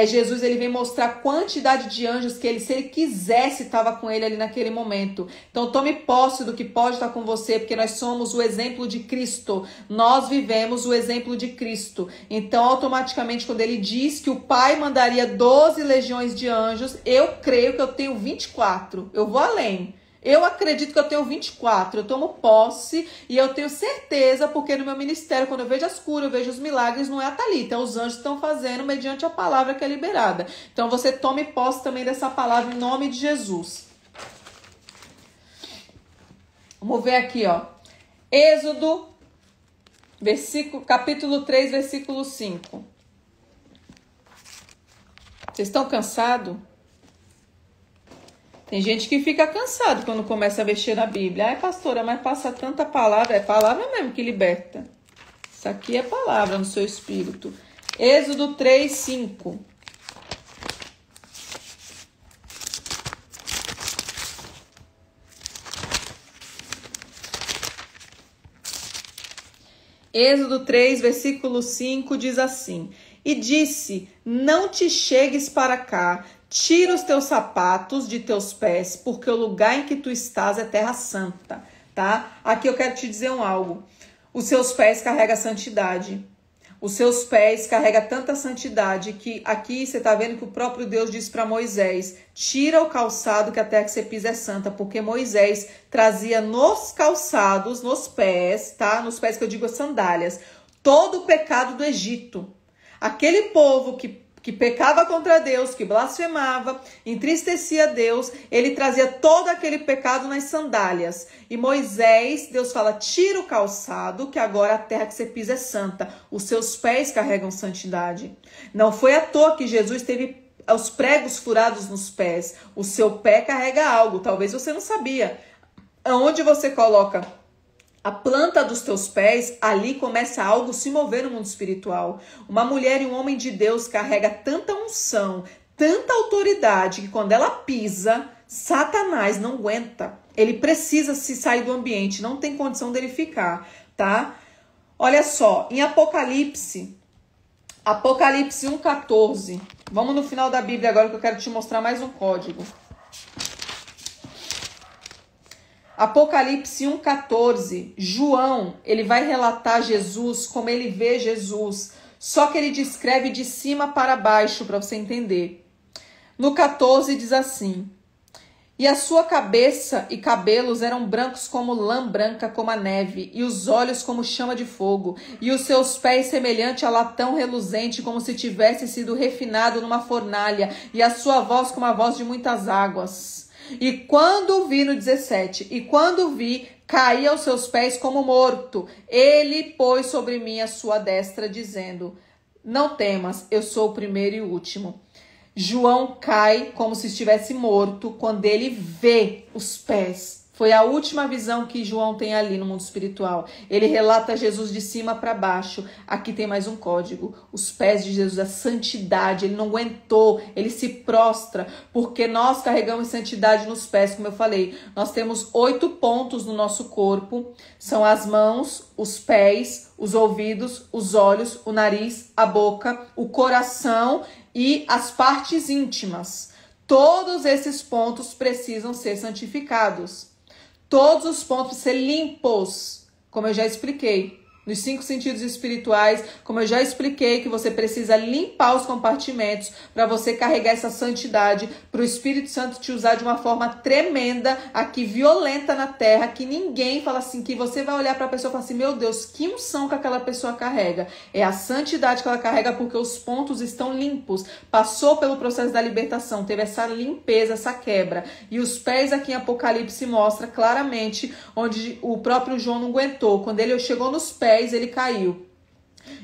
Jesus ele vem mostrar a quantidade de anjos que ele, se ele quisesse, estava com ele ali naquele momento. Então tome posse do que pode estar com você, porque nós somos o exemplo de Cristo. Nós vivemos o exemplo de Cristo. Então automaticamente quando ele diz que o Pai mandaria 12 legiões de anjos, eu creio que eu tenho 24. Eu vou além. Eu acredito que eu tenho 24, eu tomo posse e eu tenho certeza, porque no meu ministério, quando eu vejo as curas, eu vejo os milagres, não é a Thalita, é os anjos que estão fazendo mediante a palavra que é liberada. Então você tome posse também dessa palavra em nome de Jesus. Vamos ver aqui, ó. Êxodo, capítulo 3, versículo 5. Vocês estão cansados? Tem gente que fica cansado quando começa a mexer na Bíblia. Ai, pastora, mas passa tanta palavra. É palavra mesmo que liberta. Isso aqui é palavra no seu espírito. Êxodo 3, 5. Êxodo 3, versículo 5 diz assim: e disse, não te chegues para cá, tira os teus sapatos de teus pés, porque o lugar em que tu estás é terra santa, tá? Aqui eu quero te dizer algo. Os seus pés carregam a santidade. Os seus pés carregam tanta santidade que aqui você tá vendo que o próprio Deus diz para Moisés, tira o calçado que a terra que você pisa é santa, porque Moisés trazia nos calçados, nos pés, tá? Nos pés que eu digo as sandálias, todo o pecado do Egito. Aquele povo que pecava contra Deus, que blasfemava, entristecia Deus, ele trazia todo aquele pecado nas sandálias. E Moisés, Deus fala, tira o calçado, que agora a terra que você pisa é santa. Os seus pés carregam santidade. Não foi à toa que Jesus teve os pregos furados nos pés. O seu pé carrega algo, talvez você não sabia. Aonde você coloca a planta dos teus pés, ali começa algo se mover no mundo espiritual. Uma mulher e um homem de Deus carrega tanta unção, tanta autoridade, que quando ela pisa, Satanás não aguenta. Ele precisa se sair do ambiente, não tem condição dele ficar, tá? Olha só, em Apocalipse 1,14. Vamos no final da Bíblia agora que eu quero te mostrar mais um código. Apocalipse 1,14, João, ele vai relatar Jesus, como ele vê Jesus, só que ele descreve de cima para baixo, para você entender. No 14 diz assim, e a sua cabeça e cabelos eram brancos como lã branca como a neve, e os olhos como chama de fogo, e os seus pés semelhante a latão reluzente, como se tivesse sido refinado numa fornalha, e a sua voz como a voz de muitas águas. E quando vi, no 17, e quando vi, caí aos seus pés como morto. Ele pôs sobre mim a sua destra, dizendo: não temas, eu sou o primeiro e o último. João cai como se estivesse morto quando ele vê os pés. Foi a última visão que João tem ali no mundo espiritual. Ele relata Jesus de cima para baixo. Aqui tem mais um código. Os pés de Jesus, a santidade. Ele não aguentou, ele se prostra, porque nós carregamos santidade nos pés, como eu falei. Nós temos 8 pontos no nosso corpo. São as mãos, os pés, os ouvidos, os olhos, o nariz, a boca, o coração e as partes íntimas. Todos esses pontos precisam ser santificados. Todos os pontos ser limpos, como eu já expliquei. Nos 5 sentidos espirituais, como eu já expliquei, que você precisa limpar os compartimentos para você carregar essa santidade, para o Espírito Santo te usar de uma forma tremenda, aqui violenta na terra, que ninguém fala assim, que você vai olhar para a pessoa e falar assim, meu Deus, que unção que aquela pessoa carrega. É a santidade que ela carrega porque os pontos estão limpos. Passou pelo processo da libertação, teve essa limpeza, essa quebra. E os pés aqui em Apocalipse mostra claramente onde o próprio João não aguentou. Quando ele chegou nos pés, ele caiu.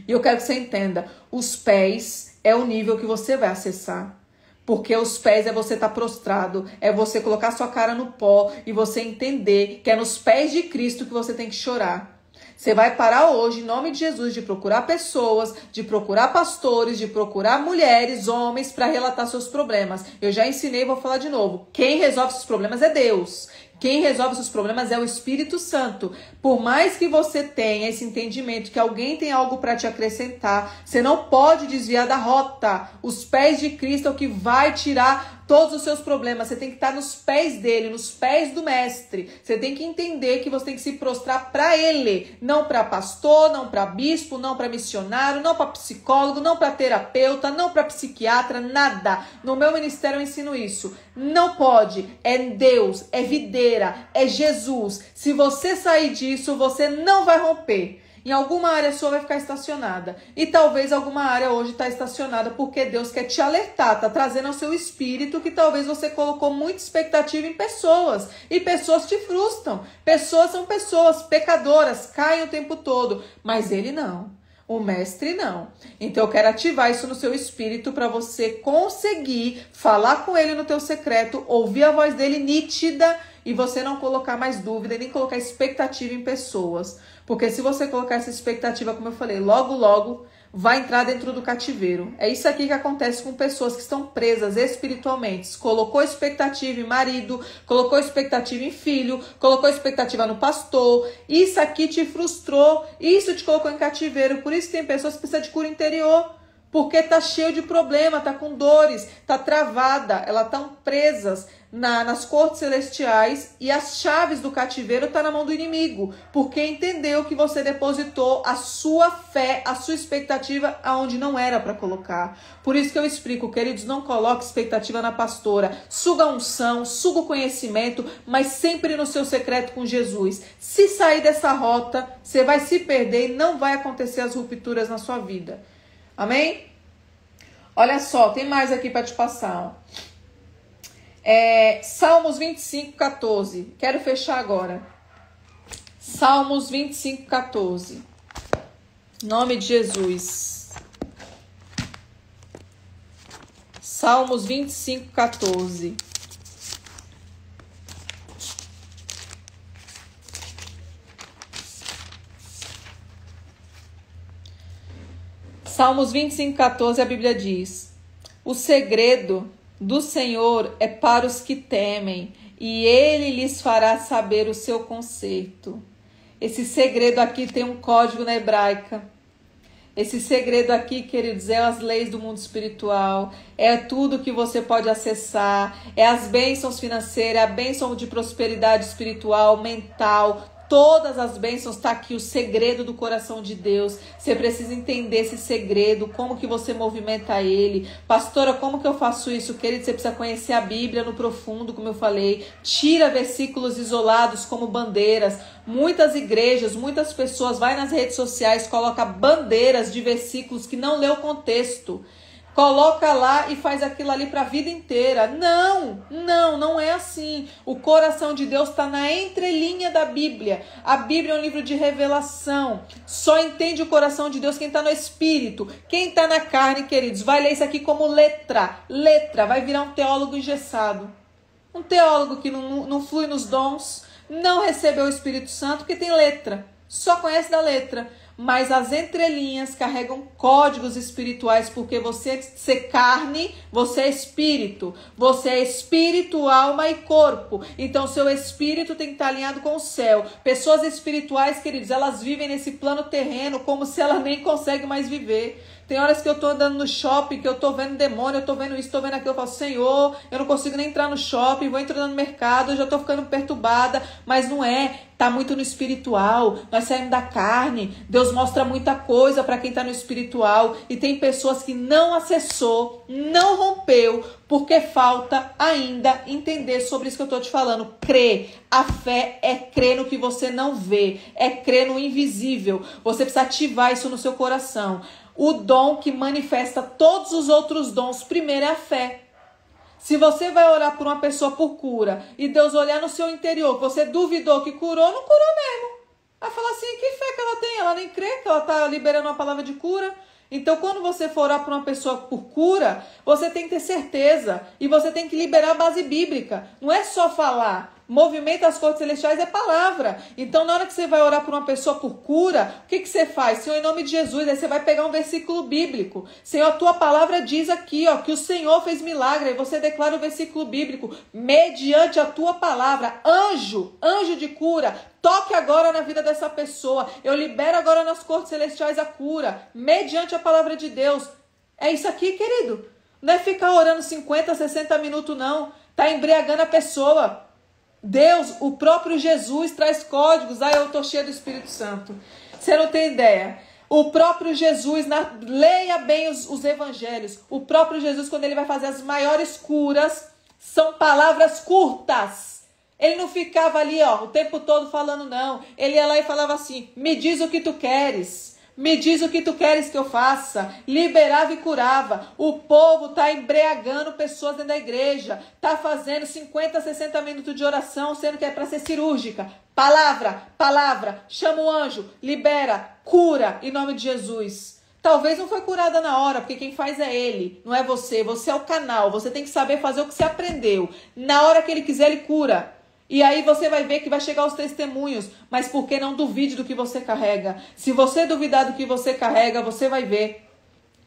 E eu quero que você entenda, os pés é o nível que você vai acessar. Porque os pés é você estar prostrado, é você colocar sua cara no pó e você entender que é nos pés de Cristo que você tem que chorar. Você vai parar hoje, em nome de Jesus, de procurar pessoas, de procurar pastores, de procurar mulheres, homens, para relatar seus problemas. Eu já ensinei e vou falar de novo. Quem resolve seus problemas é Deus. Quem resolve seus problemas é o Espírito Santo. Por mais que você tenha esse entendimento que alguém tem algo para te acrescentar, você não pode desviar da rota. Os pés de Cristo é o que vai tirar todos os seus problemas. Você tem que estar nos pés dele, nos pés do mestre. Você tem que entender que você tem que se prostrar para ele, não para pastor, não para bispo, não para missionário, não para psicólogo, não para terapeuta, não para psiquiatra, nada. No meu ministério eu ensino isso. Não pode. É Deus, é videira, é Jesus. Se você sair disso, você não vai romper. Em alguma área sua vai ficar estacionada. E talvez alguma área hoje está estacionada porque Deus quer te alertar, está trazendo ao seu espírito que talvez você colocou muita expectativa em pessoas. E pessoas te frustram. Pessoas são pessoas pecadoras, caem o tempo todo. Mas ele não. O mestre não. Então eu quero ativar isso no seu espírito para você conseguir falar com ele no teu secreto, ouvir a voz dele nítida e você não colocar mais dúvida, nem colocar expectativa em pessoas. Porque se você colocar essa expectativa, como eu falei, logo, logo vai entrar dentro do cativeiro. É isso aqui que acontece com pessoas que estão presas espiritualmente. Colocou expectativa em marido, colocou expectativa em filho, colocou expectativa no pastor. Isso aqui te frustrou, isso te colocou em cativeiro. Por isso tem pessoas que precisam de cura interior. Porque tá cheio de problema, tá com dores, tá travada, elas estão presas nas cortes celestiais e as chaves do cativeiro tá na mão do inimigo, porque entendeu que você depositou a sua fé, a sua expectativa aonde não era para colocar. Por isso que eu explico, queridos, não coloque expectativa na pastora, suga a unção, suga o conhecimento, mas sempre no seu secreto com Jesus. Se sair dessa rota, você vai se perder e não vai acontecer as rupturas na sua vida. Amém? Olha só, tem mais aqui para te passar. Salmos 25, 14. Quero fechar agora. Salmos 25, 14. Em nome de Jesus. Salmos 25, 14. Salmos 25, 14, a Bíblia diz: o segredo do Senhor é para os que temem, e Ele lhes fará saber o seu conserto. Esse segredo aqui tem um código na hebraica. Esse segredo aqui, queridos, é as leis do mundo espiritual, é tudo que você pode acessar, é as bênçãos financeiras, a bênção de prosperidade espiritual, mental. Todas as bênçãos, está aqui o segredo do coração de Deus. Você precisa entender esse segredo, como que você movimenta ele. Pastora, como que eu faço isso? Querido, você precisa conhecer a Bíblia no profundo, como eu falei. Tira versículos isolados como bandeiras. Muitas igrejas, muitas pessoas vai nas redes sociais, coloca bandeiras de versículos que não lê o contexto. coloca lá e faz aquilo ali para a vida inteira. Não é assim. O coração de Deus está na entrelinha da Bíblia. A Bíblia é um livro de revelação. Só entende o coração de Deus quem está no Espírito. Quem está na carne, queridos, vai ler isso aqui como letra. Letra, vai virar um teólogo engessado. Um teólogo que não flui nos dons, não recebeu o Espírito Santo, porque tem letra. Só conhece da letra. Mas as entrelinhas carregam códigos espirituais, porque você ser carne, você é espírito. Você é espírito, alma e corpo. Então, seu espírito tem que estar alinhado com o céu. Pessoas espirituais, queridos, elas vivem nesse plano terreno como se ela nem consegue mais viver. Tem horas que eu tô andando no shopping, que eu tô vendo demônio, eu tô vendo isso, tô vendo aquilo, eu falo, Senhor, eu não consigo nem entrar no shopping, vou entrando no mercado, eu já tô ficando perturbada, mas não é, tá muito no espiritual, nós saímos da carne, Deus mostra muita coisa para quem tá no espiritual, e tem pessoas que não acessou, não rompeu, porque falta ainda entender sobre isso que eu tô te falando, crer. A fé é crer no que você não vê, é crer no invisível, você precisa ativar isso no seu coração. O dom que manifesta todos os outros dons, primeiro é a fé. Se você vai orar por uma pessoa por cura e Deus olhar no seu interior, você duvidou que curou, não curou mesmo. Vai falar assim, que fé que ela tem? Ela nem crê que ela está liberando uma palavra de cura. Então, quando você for orar por uma pessoa por cura, você tem que ter certeza e você tem que liberar a base bíblica. Não é só falar. Movimento as cortes celestiais é palavra. Então, na hora que você vai orar por uma pessoa por cura, o que você faz? Senhor, em nome de Jesus, aí você vai pegar um versículo bíblico. Senhor, a tua palavra diz aqui, ó, que o Senhor fez milagre. Aí você declara o versículo bíblico, mediante a tua palavra. Anjo de cura, toque agora na vida dessa pessoa. Eu libero agora nas cortes celestiais a cura, mediante a palavra de Deus. É isso aqui, querido. Não é ficar orando 50, 60 minutos, não. Tá embriagando a pessoa. Deus, o próprio Jesus traz códigos. Eu tô cheio do Espírito Santo. Você não tem ideia. O próprio Jesus, leia bem os evangelhos. O próprio Jesus, quando ele vai fazer as maiores curas, são palavras curtas. Ele não ficava ali, ó, o tempo todo falando, não. Ele ia lá e falava assim, me diz o que tu queres. Me diz o que tu queres que eu faça. Liberava e curava. O povo está embriagando pessoas dentro da igreja. Está fazendo 50, 60 minutos de oração, sendo que é para ser cirúrgica. Palavra. Chama o anjo. Libera. Cura em nome de Jesus. Talvez não foi curada na hora, porque quem faz é ele, não é você. Você é o canal. Você tem que saber fazer o que você aprendeu. Na hora que ele quiser, ele cura. E aí você vai ver que vai chegar os testemunhos, mas por que não duvide do que você carrega? Se você duvidar do que você carrega, você vai ver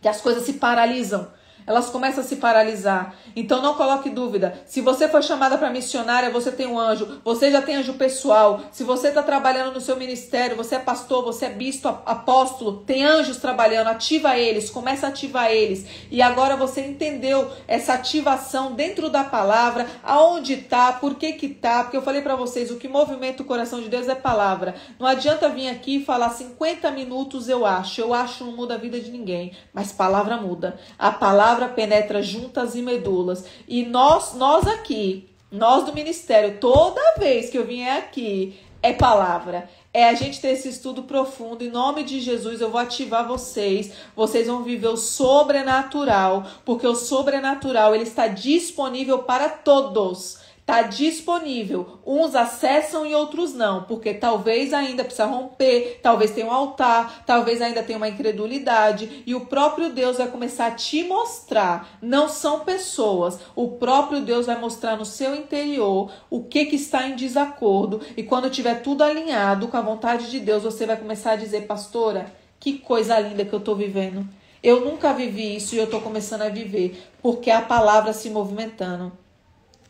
que as coisas se paralisam. Elas começam a se paralisar. Então não coloque dúvida. Se você foi chamada para missionária, você tem um anjo. Você já tem anjo pessoal. Se você está trabalhando no seu ministério, você é pastor, você é bispo, apóstolo, tem anjos trabalhando. Ativa eles, começa a ativar eles. E agora você entendeu essa ativação dentro da palavra, aonde está, por que está. Porque eu falei para vocês, o que movimenta o coração de Deus é palavra. Não adianta vir aqui e falar 50 minutos eu acho não muda a vida de ninguém. Mas palavra muda. A palavra penetra juntas e medulas. E nós aqui, nós do ministério, toda vez que eu vier aqui, é palavra. É a gente ter esse estudo profundo. Em nome de Jesus, eu vou ativar vocês. Vocês vão viver o sobrenatural, porque o sobrenatural, ele está disponível para todos. Está disponível. Uns acessam e outros não, porque talvez ainda precisa romper, talvez tenha um altar, talvez ainda tenha uma incredulidade, e o próprio Deus vai começar a te mostrar. Não são pessoas. O próprio Deus vai mostrar no seu interior o que está em desacordo, e quando tiver tudo alinhado com a vontade de Deus, você vai começar a dizer, pastora, que coisa linda que eu estou vivendo. Eu nunca vivi isso e eu estou começando a viver, porque é a palavra se movimentando.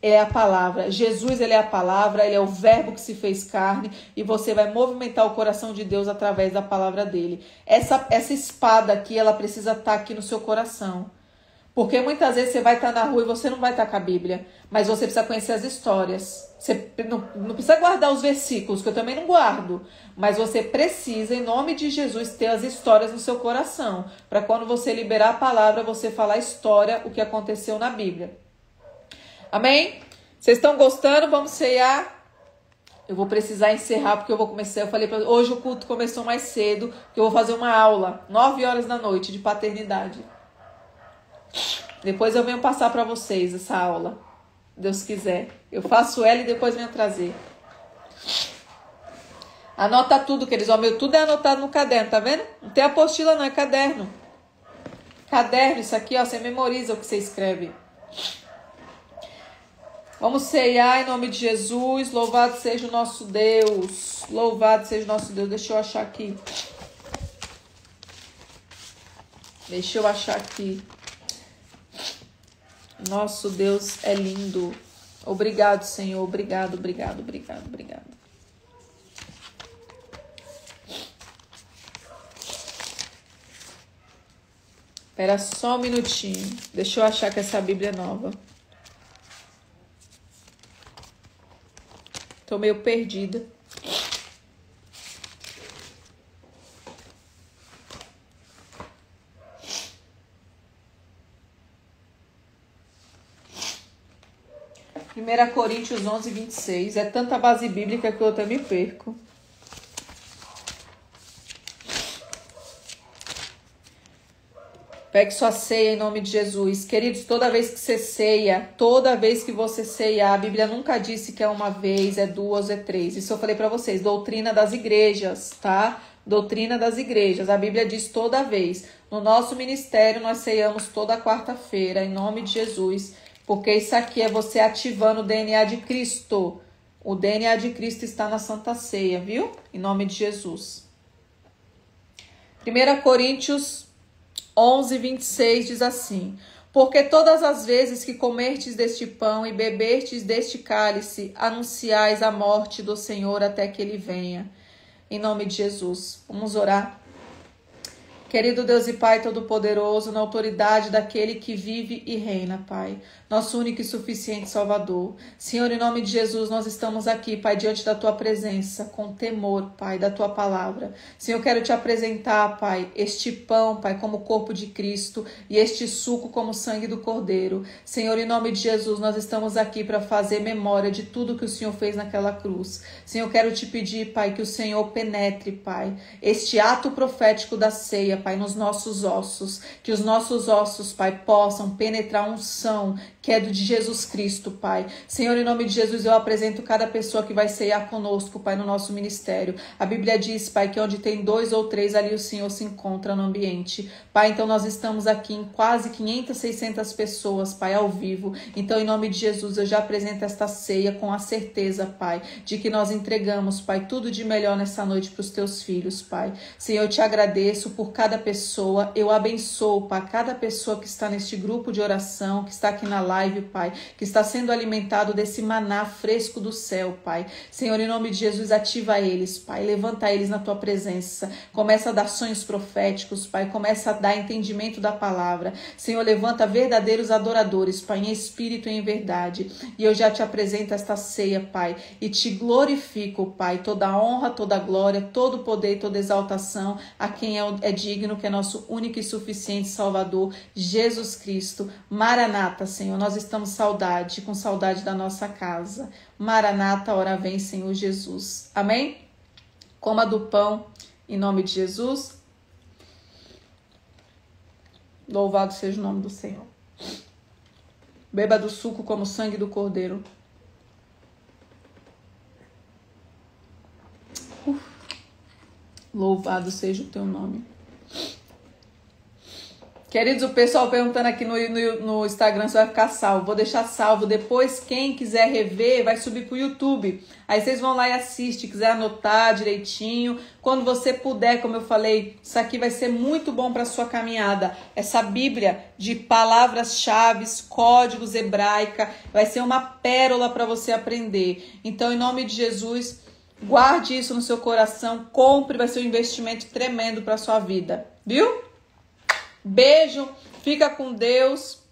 É a palavra. Jesus, ele é a palavra, ele é o verbo que se fez carne, e você vai movimentar o coração de Deus através da palavra dele. Essa espada aqui, ela precisa estar aqui no seu coração. Porque muitas vezes você vai estar na rua e você não vai estar com a Bíblia, mas você precisa conhecer as histórias. Você não precisa guardar os versículos, que eu também não guardo, mas você precisa, em nome de Jesus, ter as histórias no seu coração, para quando você liberar a palavra, você falar a história, o que aconteceu na Bíblia. Amém? Vocês estão gostando? Vamos ceiar? Eu vou precisar encerrar porque eu vou começar. Eu falei hoje o culto começou mais cedo, que eu vou fazer uma aula 9 horas da noite de paternidade. Depois eu venho passar para vocês essa aula. Deus quiser. Eu faço ela e depois venho trazer. Anota tudo, queridos. Ó, meu tudo é anotado no caderno, tá vendo? Não tem apostila não, é caderno. Caderno, isso aqui, ó, você memoriza o que você escreve. Vamos ceiar em nome de Jesus. Louvado seja o nosso Deus. Louvado seja o nosso Deus. Deixa eu achar aqui. Nosso Deus é lindo. Obrigado, Senhor. Obrigado. Espera só um minutinho. Deixa eu achar que essa Bíblia é nova. Tô meio perdida. Primeira Coríntios 11, 26. É tanta base bíblica que eu até me perco. Pegue sua ceia em nome de Jesus. Queridos, toda vez que você ceia, toda vez que você ceia, a Bíblia nunca disse que é uma vez, é duas, é três. Isso eu falei para vocês, doutrina das igrejas, tá? Doutrina das igrejas. A Bíblia diz toda vez. No nosso ministério, nós ceiamos toda quarta-feira, em nome de Jesus, porque isso aqui é você ativando o DNA de Cristo. O DNA de Cristo está na Santa Ceia, viu? Em nome de Jesus. 1 Coríntios 11, 26 diz assim: porque todas as vezes que comerdes deste pão e beberdes deste cálice, anunciais a morte do Senhor até que ele venha. Em nome de Jesus. Vamos orar. Querido Deus e Pai Todo-Poderoso, na autoridade daquele que vive e reina, Pai, nosso único e suficiente Salvador. Senhor, em nome de Jesus, nós estamos aqui, Pai, diante da Tua presença, com temor, Pai, da Tua palavra. Senhor, eu quero Te apresentar, Pai, este pão, Pai, como corpo de Cristo e este suco como sangue do Cordeiro. Senhor, em nome de Jesus, nós estamos aqui para fazer memória de tudo que o Senhor fez naquela cruz. Senhor, eu quero Te pedir, Pai, que o Senhor penetre, Pai, este ato profético da ceia, Pai, nos nossos ossos, que os nossos ossos, Pai, possam penetrar a unção que é do de Jesus Cristo, Pai. Senhor, em nome de Jesus, eu apresento cada pessoa que vai ceiar conosco, Pai, no nosso ministério. A Bíblia diz, Pai, que onde tem 2 ou 3, ali o Senhor se encontra no ambiente. Pai, então nós estamos aqui em quase 500, 600 pessoas, Pai, ao vivo. Então, em nome de Jesus, eu já apresento esta ceia com a certeza, Pai, de que nós entregamos, Pai, tudo de melhor nessa noite para os Teus filhos, Pai. Senhor, eu Te agradeço por cada pessoa, eu abençoo, Pai, cada pessoa que está neste grupo de oração, que está aqui na live, Pai, que está sendo alimentado desse maná fresco do céu, Pai. Senhor, em nome de Jesus, ativa eles, Pai, levanta eles na Tua presença, começa a dar sonhos proféticos, Pai, começa a dar entendimento da palavra. Senhor, levanta verdadeiros adoradores, Pai, em espírito e em verdade. E eu já Te apresento esta ceia, Pai, e Te glorifico, Pai, toda a honra, toda a glória, todo o poder e toda a exaltação a quem é digno, que é nosso único e suficiente Salvador, Jesus Cristo. Maranata, Senhor, nós estamos com saudade da nossa casa. Maranata, ora vem, Senhor Jesus. Amém? Coma do pão, em nome de Jesus. Louvado seja o nome do Senhor. Beba do suco como sangue do Cordeiro. Louvado seja o Teu nome. Queridos, o pessoal perguntando aqui no Instagram se vai ficar salvo. Vou deixar salvo. Depois, quem quiser rever, vai subir pro YouTube. Aí vocês vão lá e assistem. Quiser anotar direitinho. Quando você puder, como eu falei, isso aqui vai ser muito bom para sua caminhada. Essa Bíblia de palavras-chave, códigos hebraica, vai ser uma pérola para você aprender. Então, em nome de Jesus, guarde isso no seu coração. Compre, vai ser um investimento tremendo para sua vida. Viu? Beijo, fica com Deus.